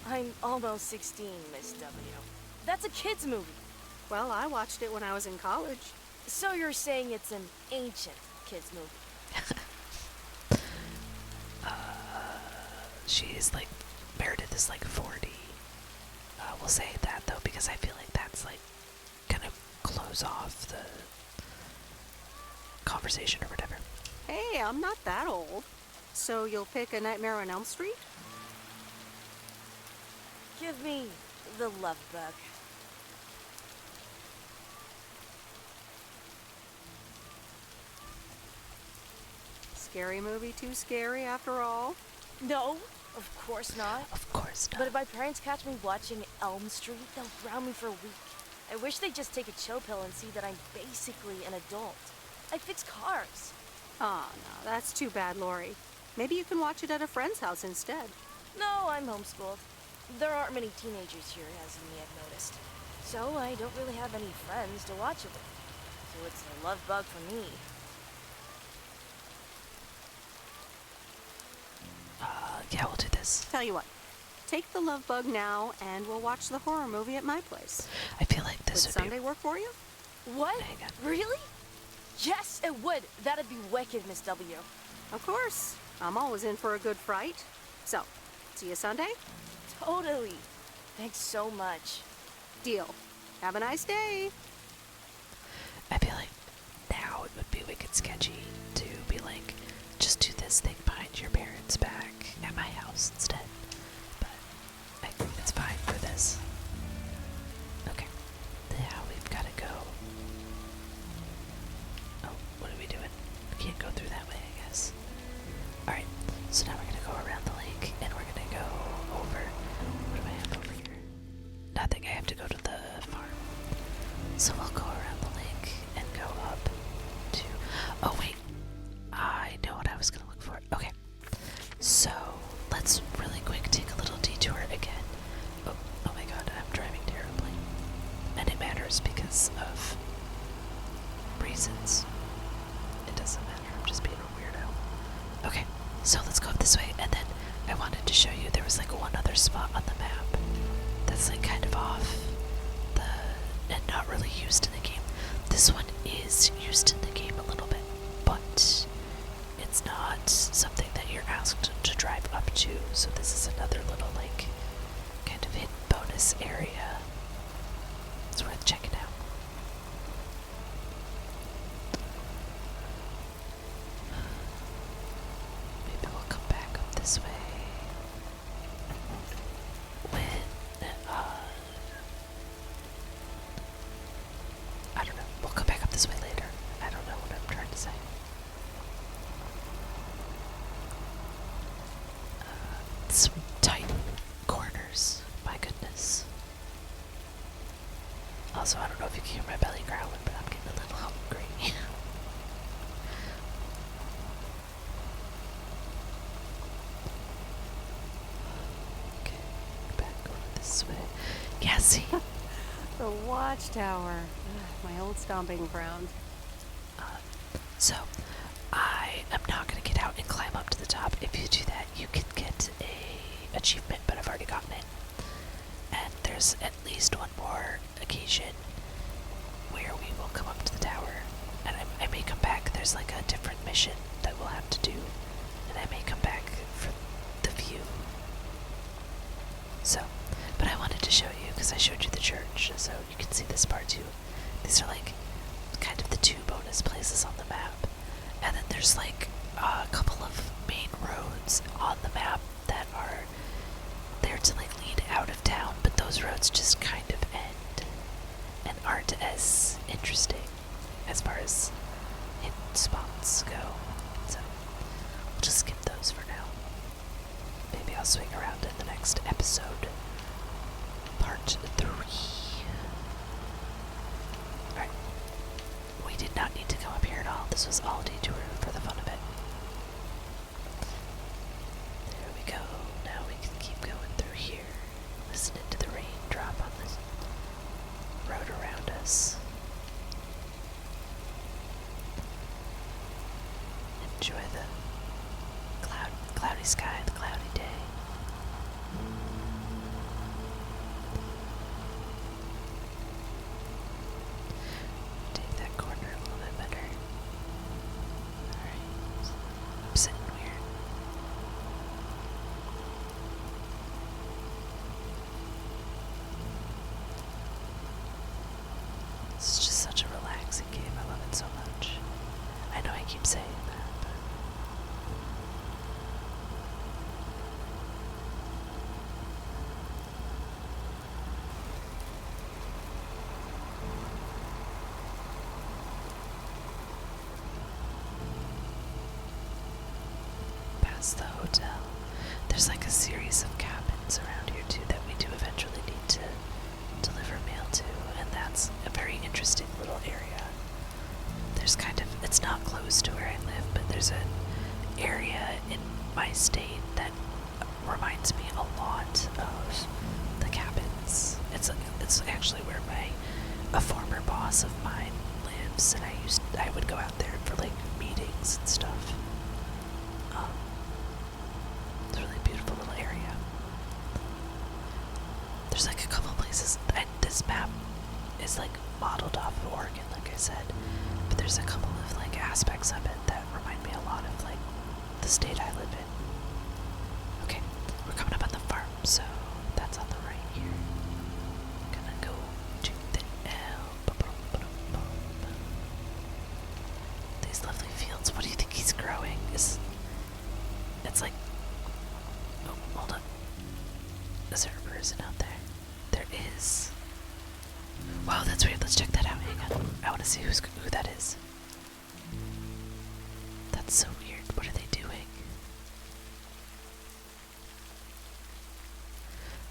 I'm almost 16, Miss W. That's a kid's movie. Well, I watched it when I was in college. So you're saying it's an ancient kid's movie? she's like, Meredith is like 40. We'll say that though, because I feel like that's like kind of close off the conversation or whatever. Hey, I'm not that old. So you'll pick A Nightmare on Elm Street? Give me the love bug. Scary movie too scary after all? No, of course not. Of course not. But if my parents catch me watching Elm Street, they'll ground me for a week. I wish they'd just take a chill pill and see that I'm basically an adult. I fix cars. Oh, no, that's too bad, Lori. Maybe you can watch it at a friend's house instead. No, I'm homeschooled. There aren't many teenagers here, as you may have noticed. So I don't really have any friends to watch it with. So it's a love bug for me. Yeah, we'll do this. Tell you what, take the love bug now and we'll watch the horror movie at my place. I feel like this Would would Sunday work for you? What? Hang on. Really? Yes, it would. That'd be wicked, Miss W. Of course. I'm always in for a good fright. So, see you Sunday? Totally. Thanks so much. Deal. Have a nice day. I feel like now it would be wicked sketchy to be like, just do this thing behind your parents' back at my house instead. But I think it's fine for this. Okay. Now we've got to go. Oh, what are we doing? We can't go through that way, I guess. Alright, so now we're going to go around the lake and we're going to go over. What do I have over here? Nothing. I have to go to the farm. So we'll go around the lake and go up to. Oh, wait. I know what I was gonna look for. Okay. So let's really quick take a little detour again. Oh my god, I'm driving terribly. And it matters because of reasons. It doesn't matter, I'm just being a weirdo. Okay, so let's go up this way, and then I wanted to show you there was like one other spot on the map that's like kind of off and not really used in the game. This one is used in the game a little bit, but it's not something that you're asked to drive up to, so this is another little like kind of hidden bonus area. It's worth checking out. Maybe we'll come back up this way when I don't know. We'll come back up this way later. I don't know what I'm trying to say. Some tight corners. My goodness. Also, I don't know if you can hear my belly growling, but I'm getting a little hungry. Okay, back over this way. Yeah, see? The Watchtower. My old stomping ground. So, I am not going to get out and climb up to the top. If you do that, you can get a achievement, but I've already gotten it. And there's at least one more occasion where we will come up to the tower. And I may come back. There's like a different mission that we'll have to do. And I may come back for the view. So, but I wanted to show you, because I showed you the church, so you can see this part too. These are like kind of the two bonus places on the map. And then there's like a couple of main roads on the map that are there to like lead out of town, but those roads just kind of end and aren't as interesting as far as hidden spots go. So we'll just skip those for now. Maybe I'll swing around in the next episode. Part 3. Alright. We did not need to come up here at all. This was all detour for the fun of it. There we go. Now we can keep going through here. Listening to the rain drop on the road around us. Enjoy the cloudy sky, the cloudy day. Take that corner a little bit better. Alright. I'm sitting weird. I'm saying that. Past the hotel, there's like a series of cabins around here too that we do eventually need to deliver mail to, and that's a very interesting little area. There's kind of, it's not close to where I live, but there's an area in my state that reminds me a lot of the cabins. It's actually where a former boss of mine lives, and I would go out there for like meetings and stuff. It's a really beautiful little area. There's like a couple places, and this map is like modeled off of Oregon, like I said, but there's a couple of like aspects of it that remind me a lot of like the state I live in. Okay, we're coming up on the farm, so that's on the right here. Gonna go to the these lovely fields. What do you think he's growing? It's like, oh, hold on. Is there a person out there? There is. Wow, that's weird. Let's check that out. Hang on. I want to see who that is. That's so weird. What are they doing?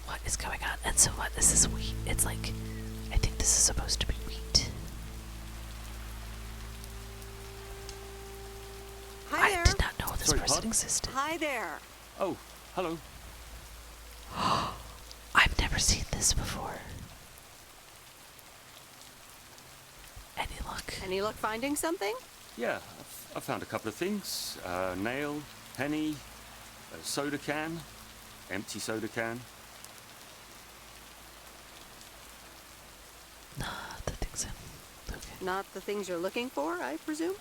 What is going on? And so what? This is wheat. It's like, I think this is supposed to be wheat. Hi there. I did not know this Sorry, person pardon? existed. Hi there. Oh, hello. I've never seen this before. Any luck? Any luck finding something? Yeah, I found a couple of things. Nail, penny, a soda can, empty soda can. Nah, the thing's in. Okay. Not the things you're looking for, I presume?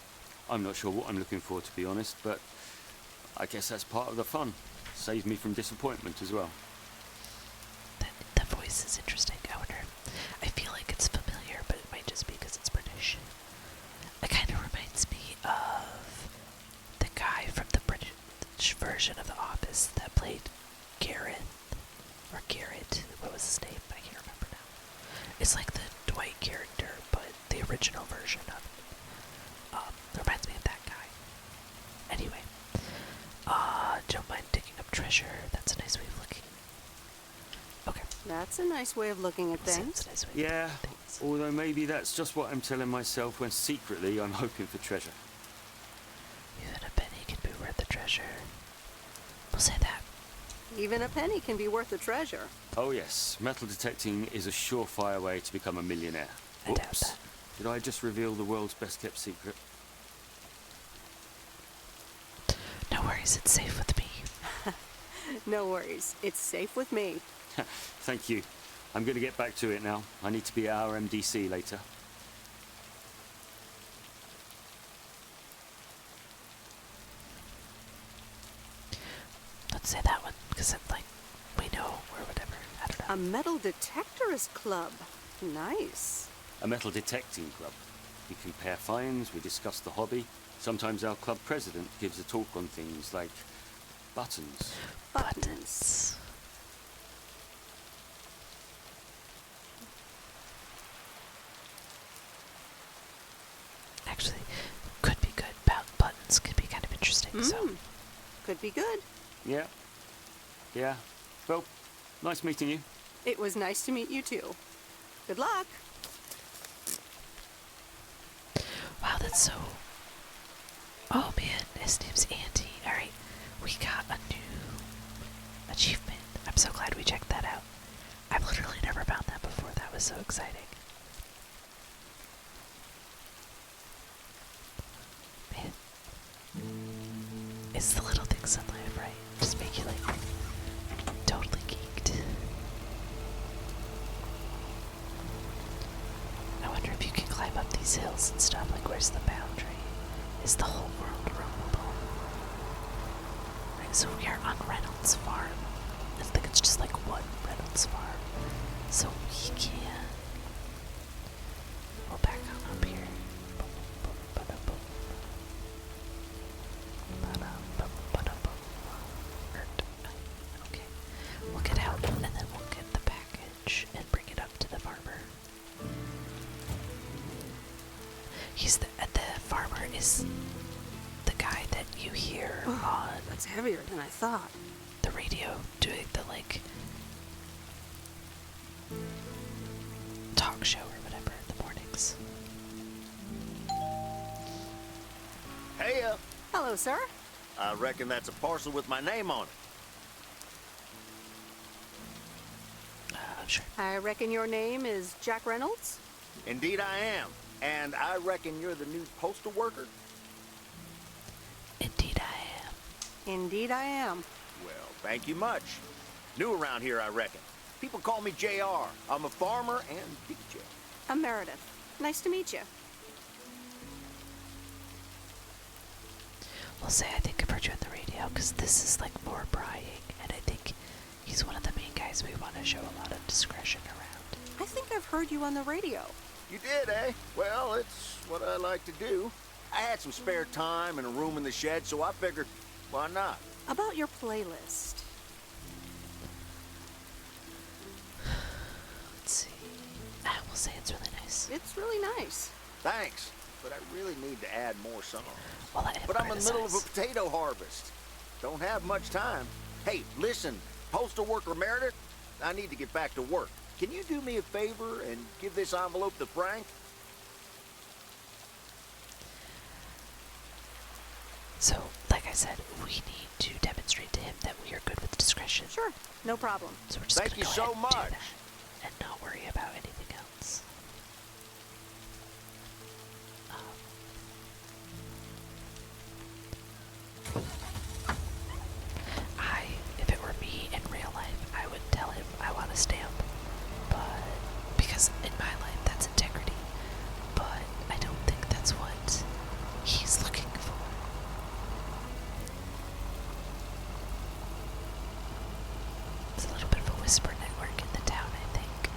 I'm not sure what I'm looking for, to be honest, but I guess that's part of the fun. Saves me from disappointment as well. The voice is interesting. I wonder. I feel like it's familiar, but it might just be because it's British. It kind of reminds me of the guy from the British version of The Office that played Garrett. Or Garrett. What was his name? I can't remember now. It's like the Dwight character, but the original version of it. Reminds me of that guy. Anyway. Don't mind digging up treasure. That's a nice way of looking. Okay. That's a nice way of looking at things. That's a nice way of Yeah, looking at things. although maybe that's just what I'm telling myself when secretly I'm hoping for treasure. Even a penny can be worth a treasure. We'll say that. Even a penny can be worth a treasure. Oh yes, metal detecting is a surefire way to become a millionaire. I doubt Oops. that. Did I just reveal the world's best kept secret? No worries, it's safe with me. No worries. It's safe with me. Thank you. I'm going to get back to it now. I need to be at our MDC later. Let's say that one, because it's like, we know, or whatever. I don't know. A metal detectorist club. Nice. A metal detecting club. We compare finds, we discuss the hobby. Sometimes our club president gives a talk on things like buttons. Buttons. Actually, could be good. Buttons could be kind of interesting, so. Could be good. Yeah. Yeah. Well, nice meeting you. It was nice to meet you too. Good luck. Wow, that's so. Oh man, his name's Andy. Alright, we got a new achievement. I'm so glad we checked that out. I've literally never found that before. That was so exciting. Man. It's the little things in life, right? Just make you like totally geeked. I wonder if you can climb up these hills and stuff. Like, where's the boundary? Is the whole world roamable? Right, so we are on Reynolds Farm. I think it's just like one Reynolds Farm. So we can. We'll back on up here. is the guy that you hear on That's heavier than I thought. the radio doing the, like, talk show or whatever in the mornings. Hey, Hello, sir. I reckon that's a parcel with my name on it. Sure. I reckon your name is Jack Reynolds? Indeed I am. And I reckon you're the new postal worker? Indeed I am. Indeed I am. Well, thank you much. New around here, I reckon. People call me JR. I'm a farmer and DJ. I'm Meredith. Nice to meet you. We'll say I think I've heard you on the radio, because this is, like, more prying, and I think he's one of the main guys we want to show a lot of discretion around. I think I've heard you on the radio. You did, eh? Well, it's what I like to do. I had some spare time and a room in the shed, so I figured, why not? About your playlist. Let's see. We'll say it's really nice. It's really nice. Thanks, but I really need to add more songs. Well, I But I'm in the middle of a potato harvest. Don't have much time. Hey, listen, postal worker Meredith, I need to get back to work. Can you do me a favor and give this envelope to Frank? So, like I said, we need to demonstrate to him that we are good with discretion. Sure, no problem. So we're just Thank gonna you go so ahead and do much. that and not worry about anything else. If it were me in real life, I would tell him I want a stamp. But, because in my life, that's integrity. But I don't think that's what he's looking for. It's a little bit of a whisper network in the town, I think.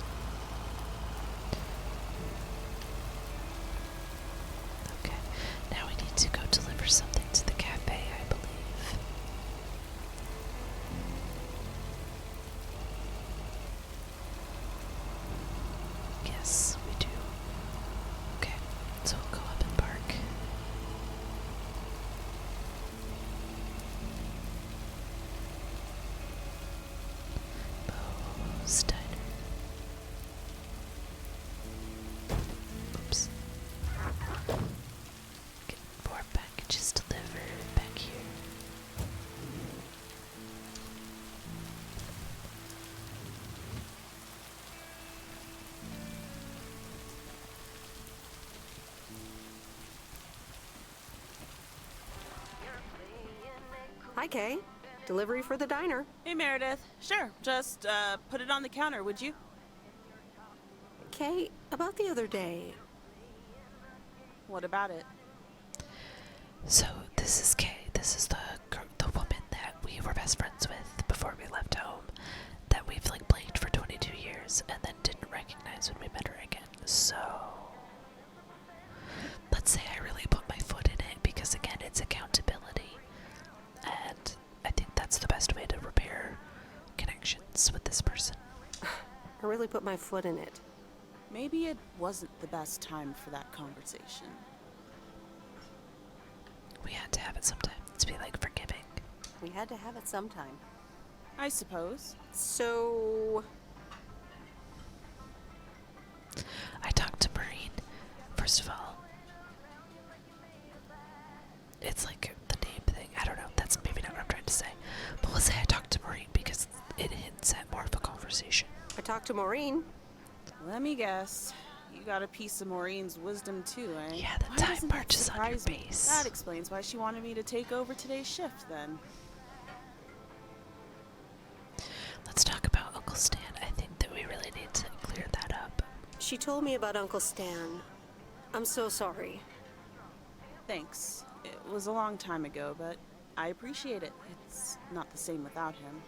Okay, now we need to go deliver something to the cafe, I believe. Yes, we do. Okay, so we'll go up and park. Moe's Diner. Oops. Get more packages delivered back here. Hi, Kay. Delivery for the diner. Hey, Meredith. Sure, just put it on the counter, would you? Kay, about the other day. What about it? So this is Kay. This is the woman that we were best friends with before we left home, that we've like blanked for 22 years and then didn't recognize when we met her again. So let's say I really put my foot in it, because again, it's accountability, and I think that's the best way to repair connections with this person. I really put my foot in it. Maybe it wasn't the best time for that conversation. We had to have it sometime. Let's be like forgiving. We had to have it sometime. I suppose. So, I talked to Maureen. First of all, it's like the name thing. I don't know. That's maybe not what I'm trying to say. But we'll say I talked to Maureen because it hints at more of a conversation. I talked to Maureen. Let me guess. You got a piece of Maureen's wisdom too, eh? Yeah, the Why time doesn't that marches on your surprise me? base. That explains why she wanted me to take over today's shift, then. Let's talk about Uncle Stan. I think that we really need to clear that up. She told me about Uncle Stan. I'm so sorry. Thanks. It was a long time ago, but I appreciate it. It's not the same without him.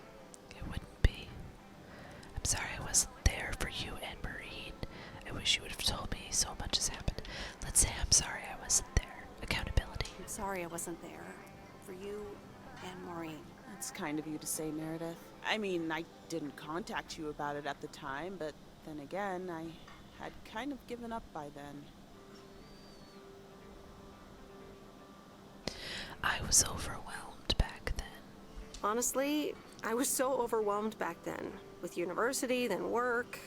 It wouldn't be. I'm sorry I wasn't there for you and Maureen. I wish you would have told me. So much has happened. Let's say I'm sorry I wasn't there. Accountability. I'm sorry I wasn't there. For you and Maureen. That's kind of you to say, Meredith. I mean, I didn't contact you about it at the time, but then again, I had kind of given up by then. was overwhelmed back then. Honestly, I was so overwhelmed back then. With university, then work,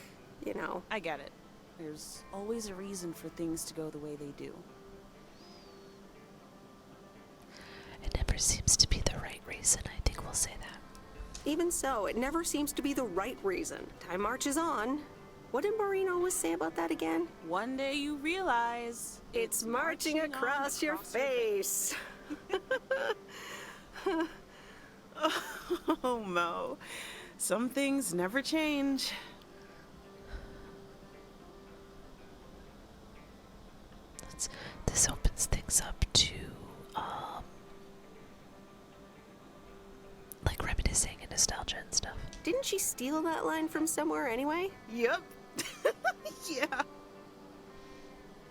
you know. I get it. There's always a reason for things to go the way they do. It never seems to be the right reason, I think we'll say that. Even so, it never seems to be the right reason. Time marches on. What did Maureen always say about that again? One day you realize it's marching across your face. Oh, Mo. Some things never change. This opens things up to, like reminiscing and nostalgia and stuff. Didn't she steal that line from somewhere anyway? Yep. Yeah.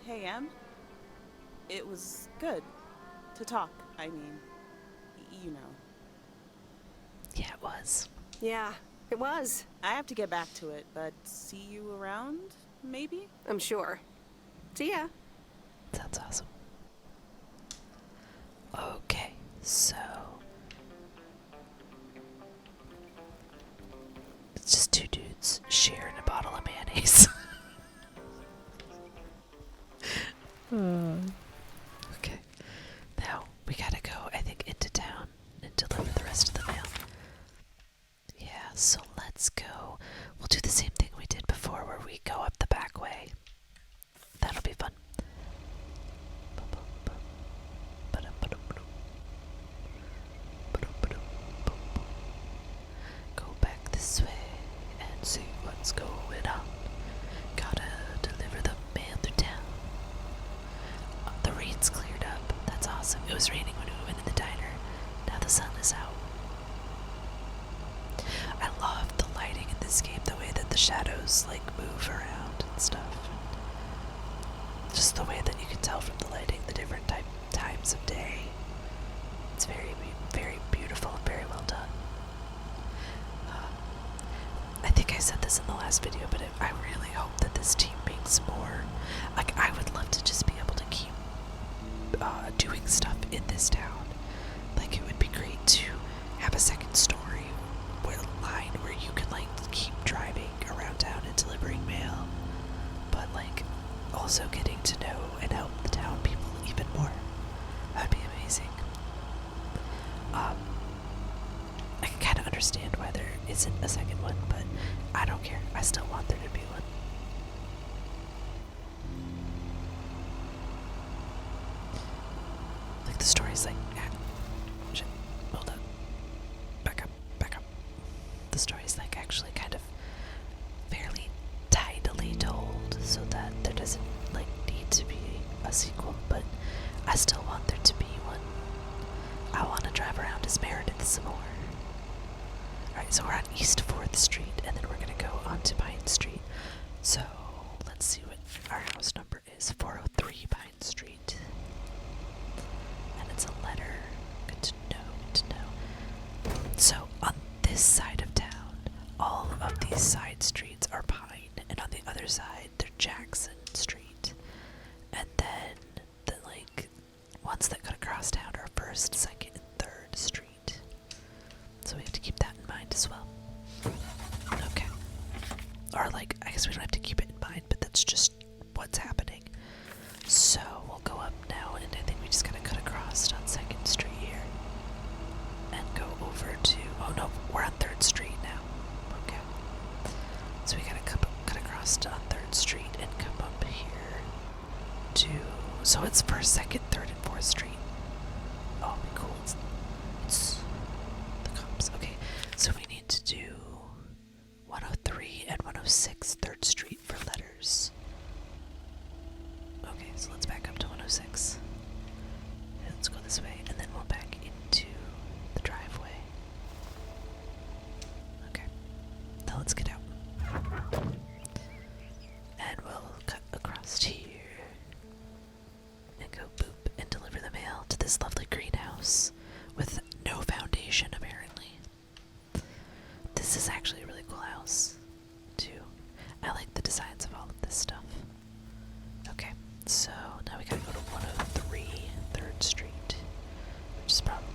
Hey, Em. It was good to talk. I mean, you know. Yeah, it was. Yeah, it was. I have to get back to it, but see you around, maybe? I'm sure. See ya. Sounds awesome. Okay, so it's just two dudes sharing a bottle of mayonnaise. Okay, now we gotta go, I think, into town and deliver the rest of the mail. Yeah, so let's go. We'll do the same thing we did before where we go up the back way. That'll be fun. Go back this way and see what's going on. Gotta deliver the mail through town. The rain's cleared up. That's awesome. It was raining when we went in the diner. Now the sun is out. I love the lighting in this game, the way that the shadows like move around and stuff. Just the way that you can tell from the lighting the different times of day. It's very, very beautiful and very well done. I think I said this in the last video, but I really hope that this team makes more. Like, I would love to just be able to keep doing stuff in this town. Like, it would be great to have a second story line where you could like keep driving around town and delivering mail, but like also getting to know and help the town people even more. That would be amazing. I can kind of understand why there isn't a second one, but I don't care. I still want there to be one. Like the story's like, shit, hold up, back up. The story's like actually kind of fairly tidily told, so that there doesn't like need to be a sequel, but I still want there to be one. I want to drive around as Meredith some more. Alright, so we're on East 4th Street, and then we're gonna go onto Pine Street. So let's see what our house number is. 403 Pine Street. And it's a letter. Good to know. So on this side of town, all of these side streets are Pine, and on the other side they're Jackson Street. And then the like ones that cut across town are 1st, 2nd, and 3rd Street. So we have to keep that in mind as well. Okay. Or like, I guess we don't have to keep it in mind, but that's just what's happening. So we'll go up now, and I think we just gotta cut across on 2nd Street here. And go over to, oh no, we're on 3rd Street now. Okay. So we gotta cut across on 3rd Street and come up here to, so it's 1st, 2nd, 3rd, and 4th Street. Oh, cool. It's the comps. Okay, so we need to do 103 and 106 3rd Street for letters. Okay, so let's back up to 106. And let's go this way, and then we'll back into the driveway. Okay, now let's get out. And we'll cut across here and go boop and deliver the mail to this lovely greenhouse with no foundation, apparently. This is actually a really cool house, too. I like the designs of all of this stuff. Okay, so now we gotta go to 103 3rd Street, which is probably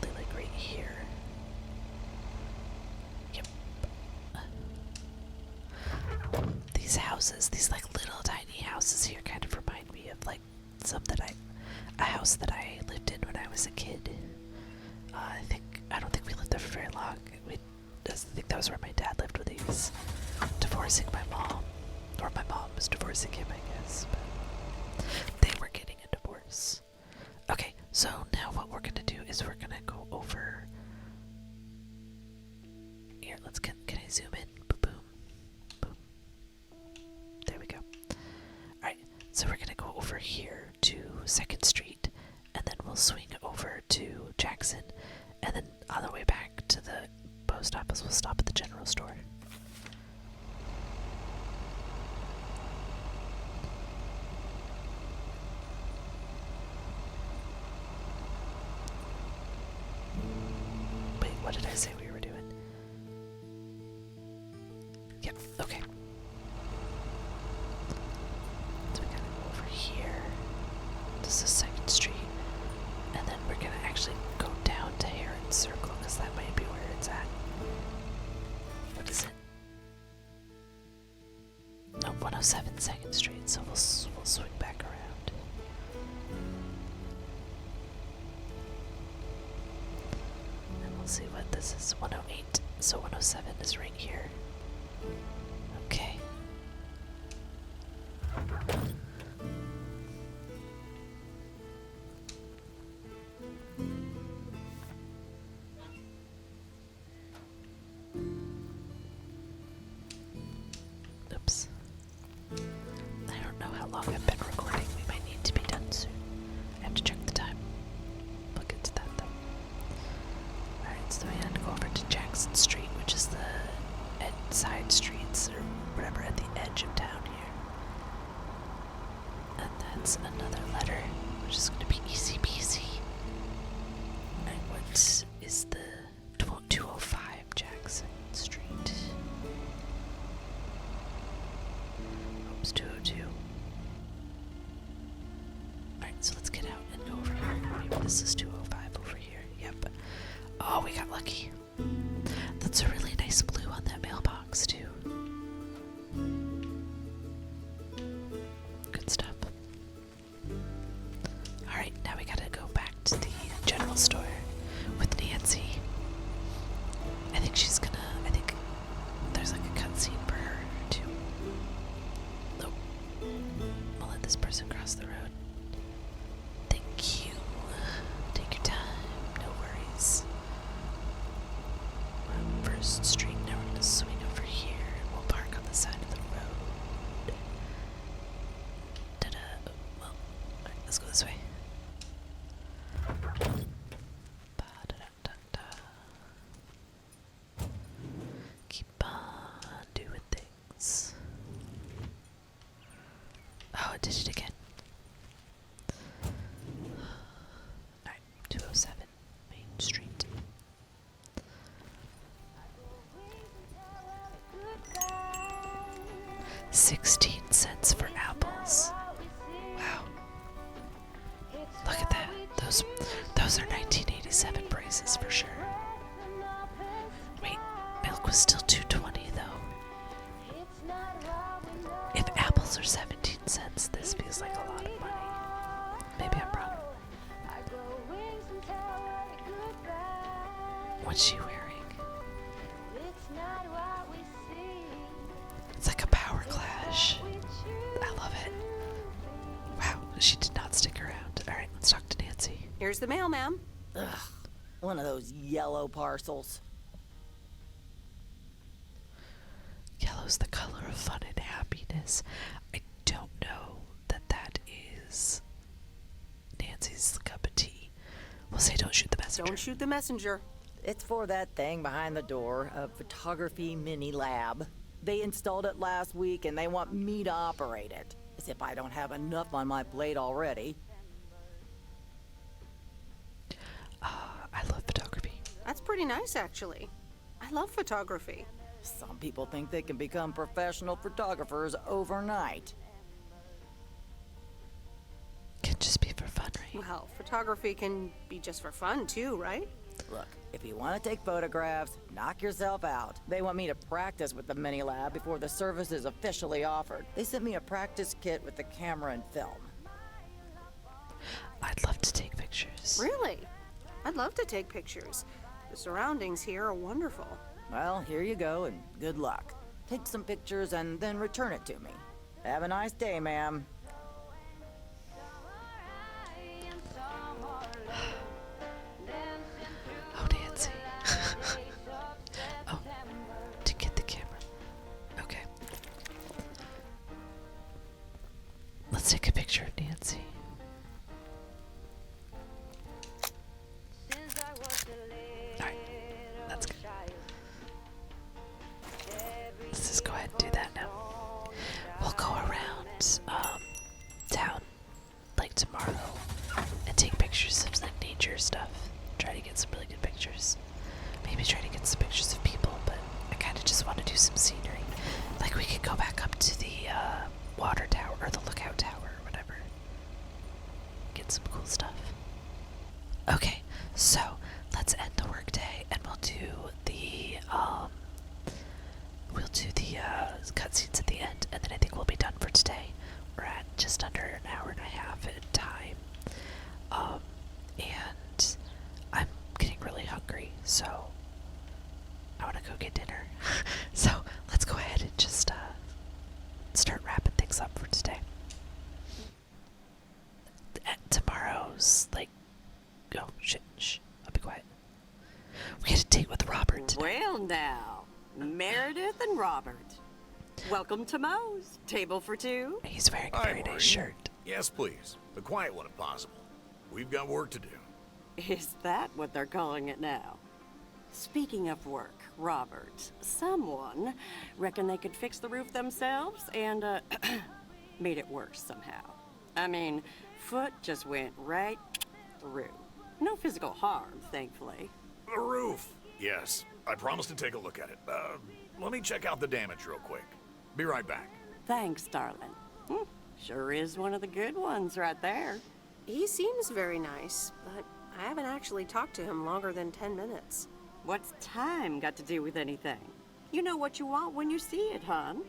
was a kid. I don't think we lived there for very long. I think that was where my dad lived when he was divorcing my mom. Or my mom was divorcing him, I guess. But they were getting a divorce. Okay, so now what we're gonna do is we're gonna go over. Here, can I zoom in? Boom, boom, boom. There we go. Alright, so we're gonna go over here to 2nd Street, and then we'll swing over to Jackson, and then on the way back to the post office, we'll stop at the general store. Wait, what did I say we were doing? Yep, okay. So we gotta go over here. This is 2nd Street. And then we're gonna actually go down to Heron Circle, because that might be where it's at. What is it? No, 107 2nd Street, so we'll swing back around. And we'll see what this is. 108. So 107 is right here. Okay. Oops. I don't know how long I've been recording. We might need to be done soon. I have to check the time. We'll get to that though. Alright, so we had to go over to Jackson Street, which is the side streets or whatever at the edge of town here. And that's another letter, which is going to be easy peasy. Alright, what is the 205 Jackson Street? Oops, 202. Alright, so let's get out and go over here. Maybe this is 205 over here. Yep. Oh, we got lucky. That's a really nice blue on that mailbox, too. Good stuff. Alright, now we gotta go back to the general store with Nancy. I think there's like a cutscene for her, too. Nope. I'll let this person cross the road. Thank you. Take your time. No worries. We're on 1st Street. Now we're gonna swing over here and we'll park on the side of the road. Ta-da. Oh, well, alright, let's go this way. Ba-da-da-da-da. Keep on doing things. Oh, it did it again. Alright, 207 Main Street. $0.16 for apples. Wow. Look at that. Those are 1987 prices for sure. Wait, milk was still $2.20 though. If apples are 17 cents, this feels like a lot of money. Maybe I'm wrong. What's she wearing? It's like a power clash. I love it. Wow, she did not stick around. Alright, let's talk to Nancy. Here's the mail, ma'am. Ugh, one of those yellow parcels. Yellow's the color of fun and happiness. I don't know that is Nancy's cup of tea. We'll say don't shoot the messenger. Don't shoot the messenger. It's for that thing behind the door, a photography mini lab. They installed it last week and they want me to operate it. As if I don't have enough on my plate already. I love photography. That's pretty nice, actually. I love photography. Some people think they can become professional photographers overnight. Can just be for fun, right? Well, photography can be just for fun, too, right? Look, if you want to take photographs, knock yourself out. They want me to practice with the mini lab before the service is officially offered. They sent me a practice kit with the camera and film. I'd love to take pictures. Really? I'd love to take pictures. The surroundings here are wonderful. Well, here you go, and good luck. Take some pictures and then return it to me. Have a nice day, ma'am. Oh, Nancy. Oh, to get the camera. Okay. Let's take a picture of Nancy. Alright, that's good. Let's just go ahead and do that now. We'll go around town like tomorrow and take pictures of like nature stuff. Try to get some really good pictures. Maybe try to get some pictures of people, but I kind of just want to do some scenery. Like we could go back up to the water tower or the lookout tower or whatever. Get some cool stuff. Okay, so let's end the workday and we'll do the cutscenes at the end, and then I think we'll be done for today. We're at just under an hour and a half in time. And I'm getting really hungry, so I want to go get dinner. So let's go ahead and just start wrapping things up for today. Tomorrow's like, oh shit, shh, I'll be quiet. We had a date with Robert today. Well now, Meredith and Robert. Welcome to Moe's. Table for two. He's wearing a Hi, very nice Maureen. shirt. Yes, please. The quiet one if possible. We've got work to do. Is that what they're calling it now? Speaking of work, Robert, someone reckoned they could fix the roof themselves and made it worse somehow. I mean, foot just went right through. No physical harm, thankfully. The roof. Yes, I promised to take a look at it. Let me check out the damage real quick. Be right back. Thanks, darling. Sure is one of the good ones right there. He seems very nice, but I haven't actually talked to him longer than 10 minutes. What's time got to do with anything? You know what you want when you see it, hon.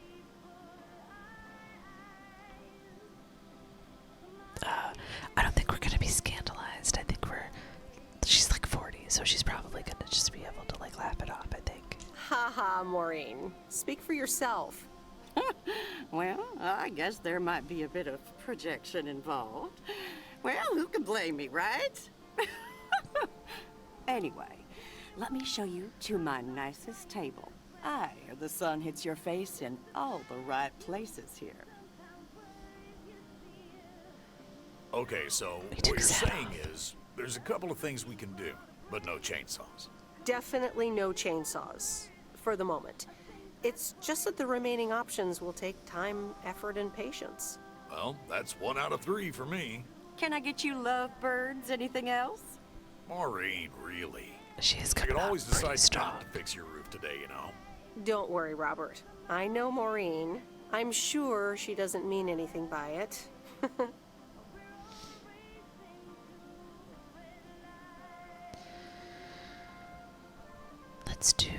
I don't think we're gonna be scandalized. I think she's like 40, so she's probably gonna just be able to like laugh it off, I think. Ha ha, Maureen. Speak for yourself. Well, I guess there might be a bit of projection involved. Well, who can blame me, right? Anyway, let me show you to my nicest table. The sun hits your face in all the right places here. Okay, so He what took you're his hat saying off. is there's a couple of things we can do, but no chainsaws. Definitely no chainsaws, for the moment. It's just that the remaining options will take time, effort, and patience. Well, that's 1 out of 3 for me. Can I get you lovebirds? Anything else? Maureen, really? She is I coming could out always pretty decide strong. not to fix your roof today, you know? Don't worry, Robert. I know Maureen. I'm sure she doesn't mean anything by it. Let's do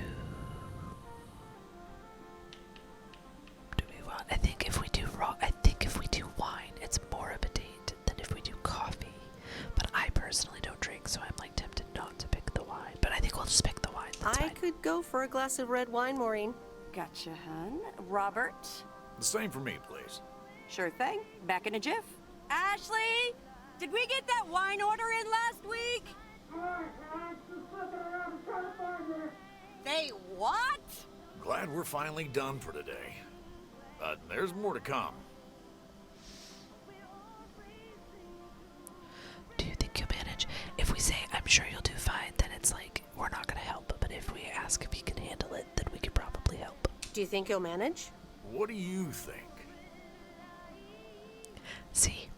we want? I think if we do wine, it's more of a date than if we do coffee. But I personally don't drink, so I'm like tempted not to pick the wine. But I think we'll just pick the wine. That's I fine. could go for a glass of red wine, Maureen. Gotcha, hun. Robert? The same for me, please. Sure thing. Back in a jiff. Ashley! Did we get that wine order in last week? They what? Glad we're finally done for today. But there's more to come. Do you think you'll manage? If we say, I'm sure you'll do fine, then it's like, we're not going to help. But if we ask if he can handle it, then we could probably help. Do you think you'll manage? What do you think? See?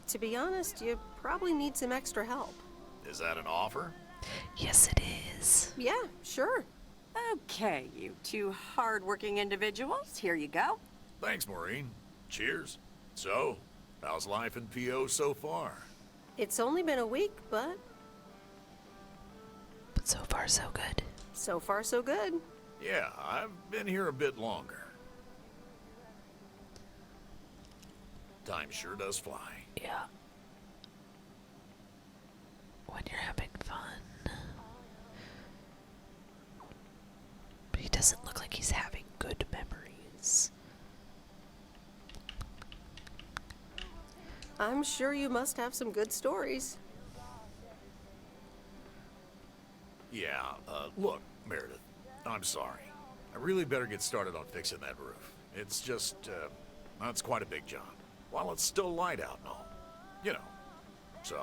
To be honest, you probably need some extra help. Is that an offer? Yes, it is. Yeah, sure. Okay, you two hard-working individuals. Here you go. Thanks, Maureen. Cheers. So, how's life in PO so far? It's only been a week, but so far so good. So far so good. Yeah, I've been here a bit longer. Time sure does fly. Yeah. When you're doesn't look like he's having good memories. I'm sure you must have some good stories. Yeah, look, Meredith, I'm sorry. I really better get started on fixing that roof. It's just, it's quite a big job. While it's still light out and all. You know. So,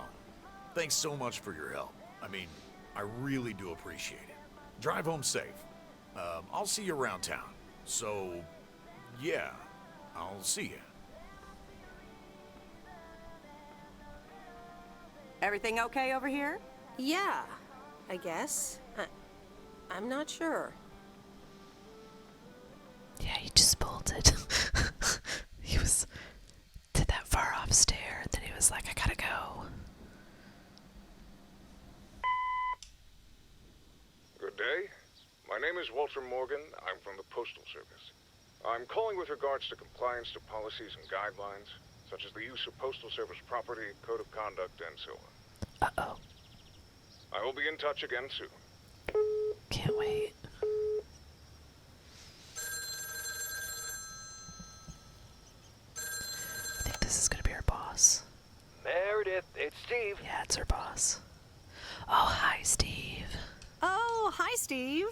thanks so much for your help. I mean, I really do appreciate it. Drive home safe. I'll see you around town. So, yeah, I'll see you. Everything okay over here? Yeah, I guess. I'm not sure. Yeah, he just bolted. He was to that far off stair, and then he was like, I gotta go. Good day. My name is Walter Morgan. I'm from the Postal Service. I'm calling with regards to compliance to policies and guidelines, such as the use of Postal Service property, code of conduct, and so on. Uh-oh. I will be in touch again soon. Can't wait. I think this is gonna be our boss. Meredith, it's Steve. Yeah, it's our boss. Oh, hi, Steve. Oh, hi, Steve.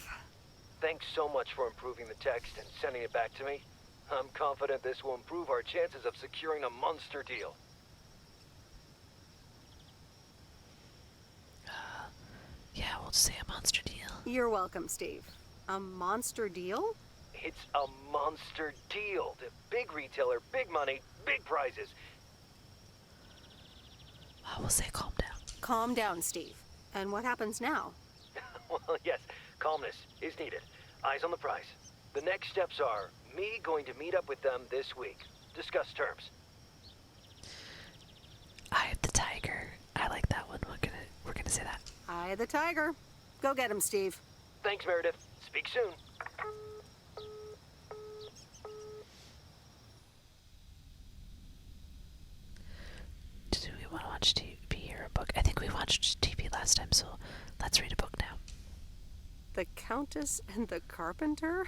Thanks so much for improving the text and sending it back to me. I'm confident this will improve our chances of securing a monster deal. Yeah, we'll just say a monster deal. You're welcome, Steve. A monster deal? It's a monster deal. The big retailer, big money, big prizes. We'll say calm down. Calm down, Steve. And what happens now? Well, yes, calmness is needed. Eyes on the prize. The next steps are me going to meet up with them this week. Discuss terms. Eye of the tiger. I like that one. We're gonna say that. Eye the tiger. Go get him, Steve. Thanks, Meredith. Speak soon. Do we want to watch TV or a book? I think we watched TV last time, so let's read a book now. The Countess and the Carpenter?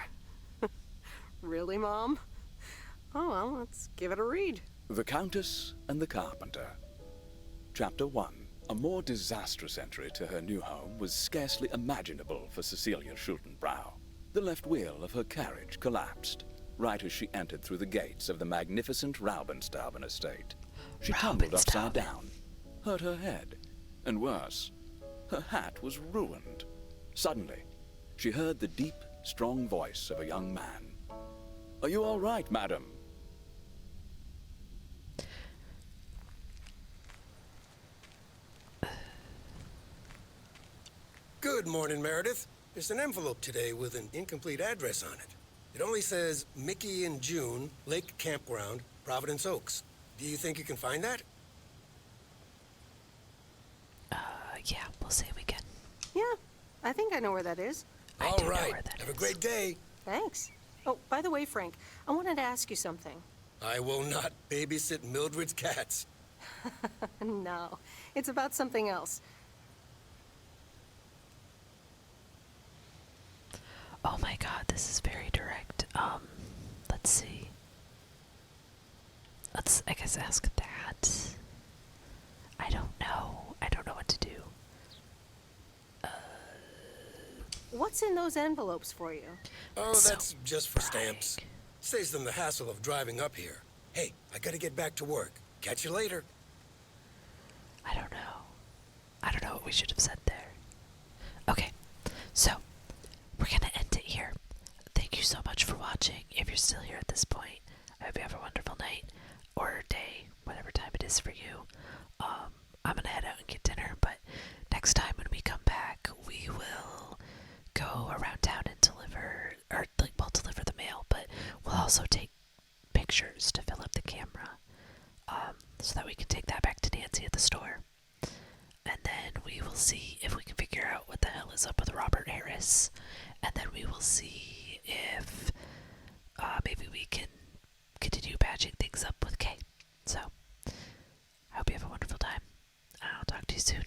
Really, Mom? Oh, well, let's give it a read. The Countess and the Carpenter. Chapter 1. A more disastrous entry to her new home was scarcely imaginable for Cecilia Schultenbrow. The left wheel of her carriage collapsed right as she entered through the gates of the magnificent Raubenstauben estate. She tumbled upside down, hurt her head, and worse, her hat was ruined. Suddenly, she heard the deep, strong voice of a young man. "Are you all right, madam?" Good morning, Meredith. There's an envelope today with an incomplete address on it. It only says Mickey and June, Lake Campground, Providence Oaks. Do you think you can find that? Yeah, we'll see if we can. Yeah, I think I know where that is. All right. Have a great day. Thanks. Oh, by the way, Frank, I wanted to ask you something. I will not babysit Mildred's cats. No, it's about something else. Oh my god, this is very direct. Let's see. Let's, I guess, ask that. I don't know. I don't know what to do. What's in those envelopes for you? Oh, that's just for stamps. Saves them the hassle of driving up here. Hey, I gotta get back to work. Catch you later. I don't know. I don't know what we should have said there. Okay, so we're gonna end it here. Thank you so much for watching. If you're still here at this point, I hope you have a wonderful night or day, whatever time it is for you. I'm gonna head out and get dinner, but next time when we come back, we will go around town and deliver, or like, we'll deliver the mail, but we'll also take pictures to fill up the camera, so that we can take that back to Nancy at the store. And then we will see if we can figure out what the hell is up with Robert Harris. And then we will see if maybe we can continue patching things up with Kay. So, I hope you have a wonderful time. I'll talk to you soon.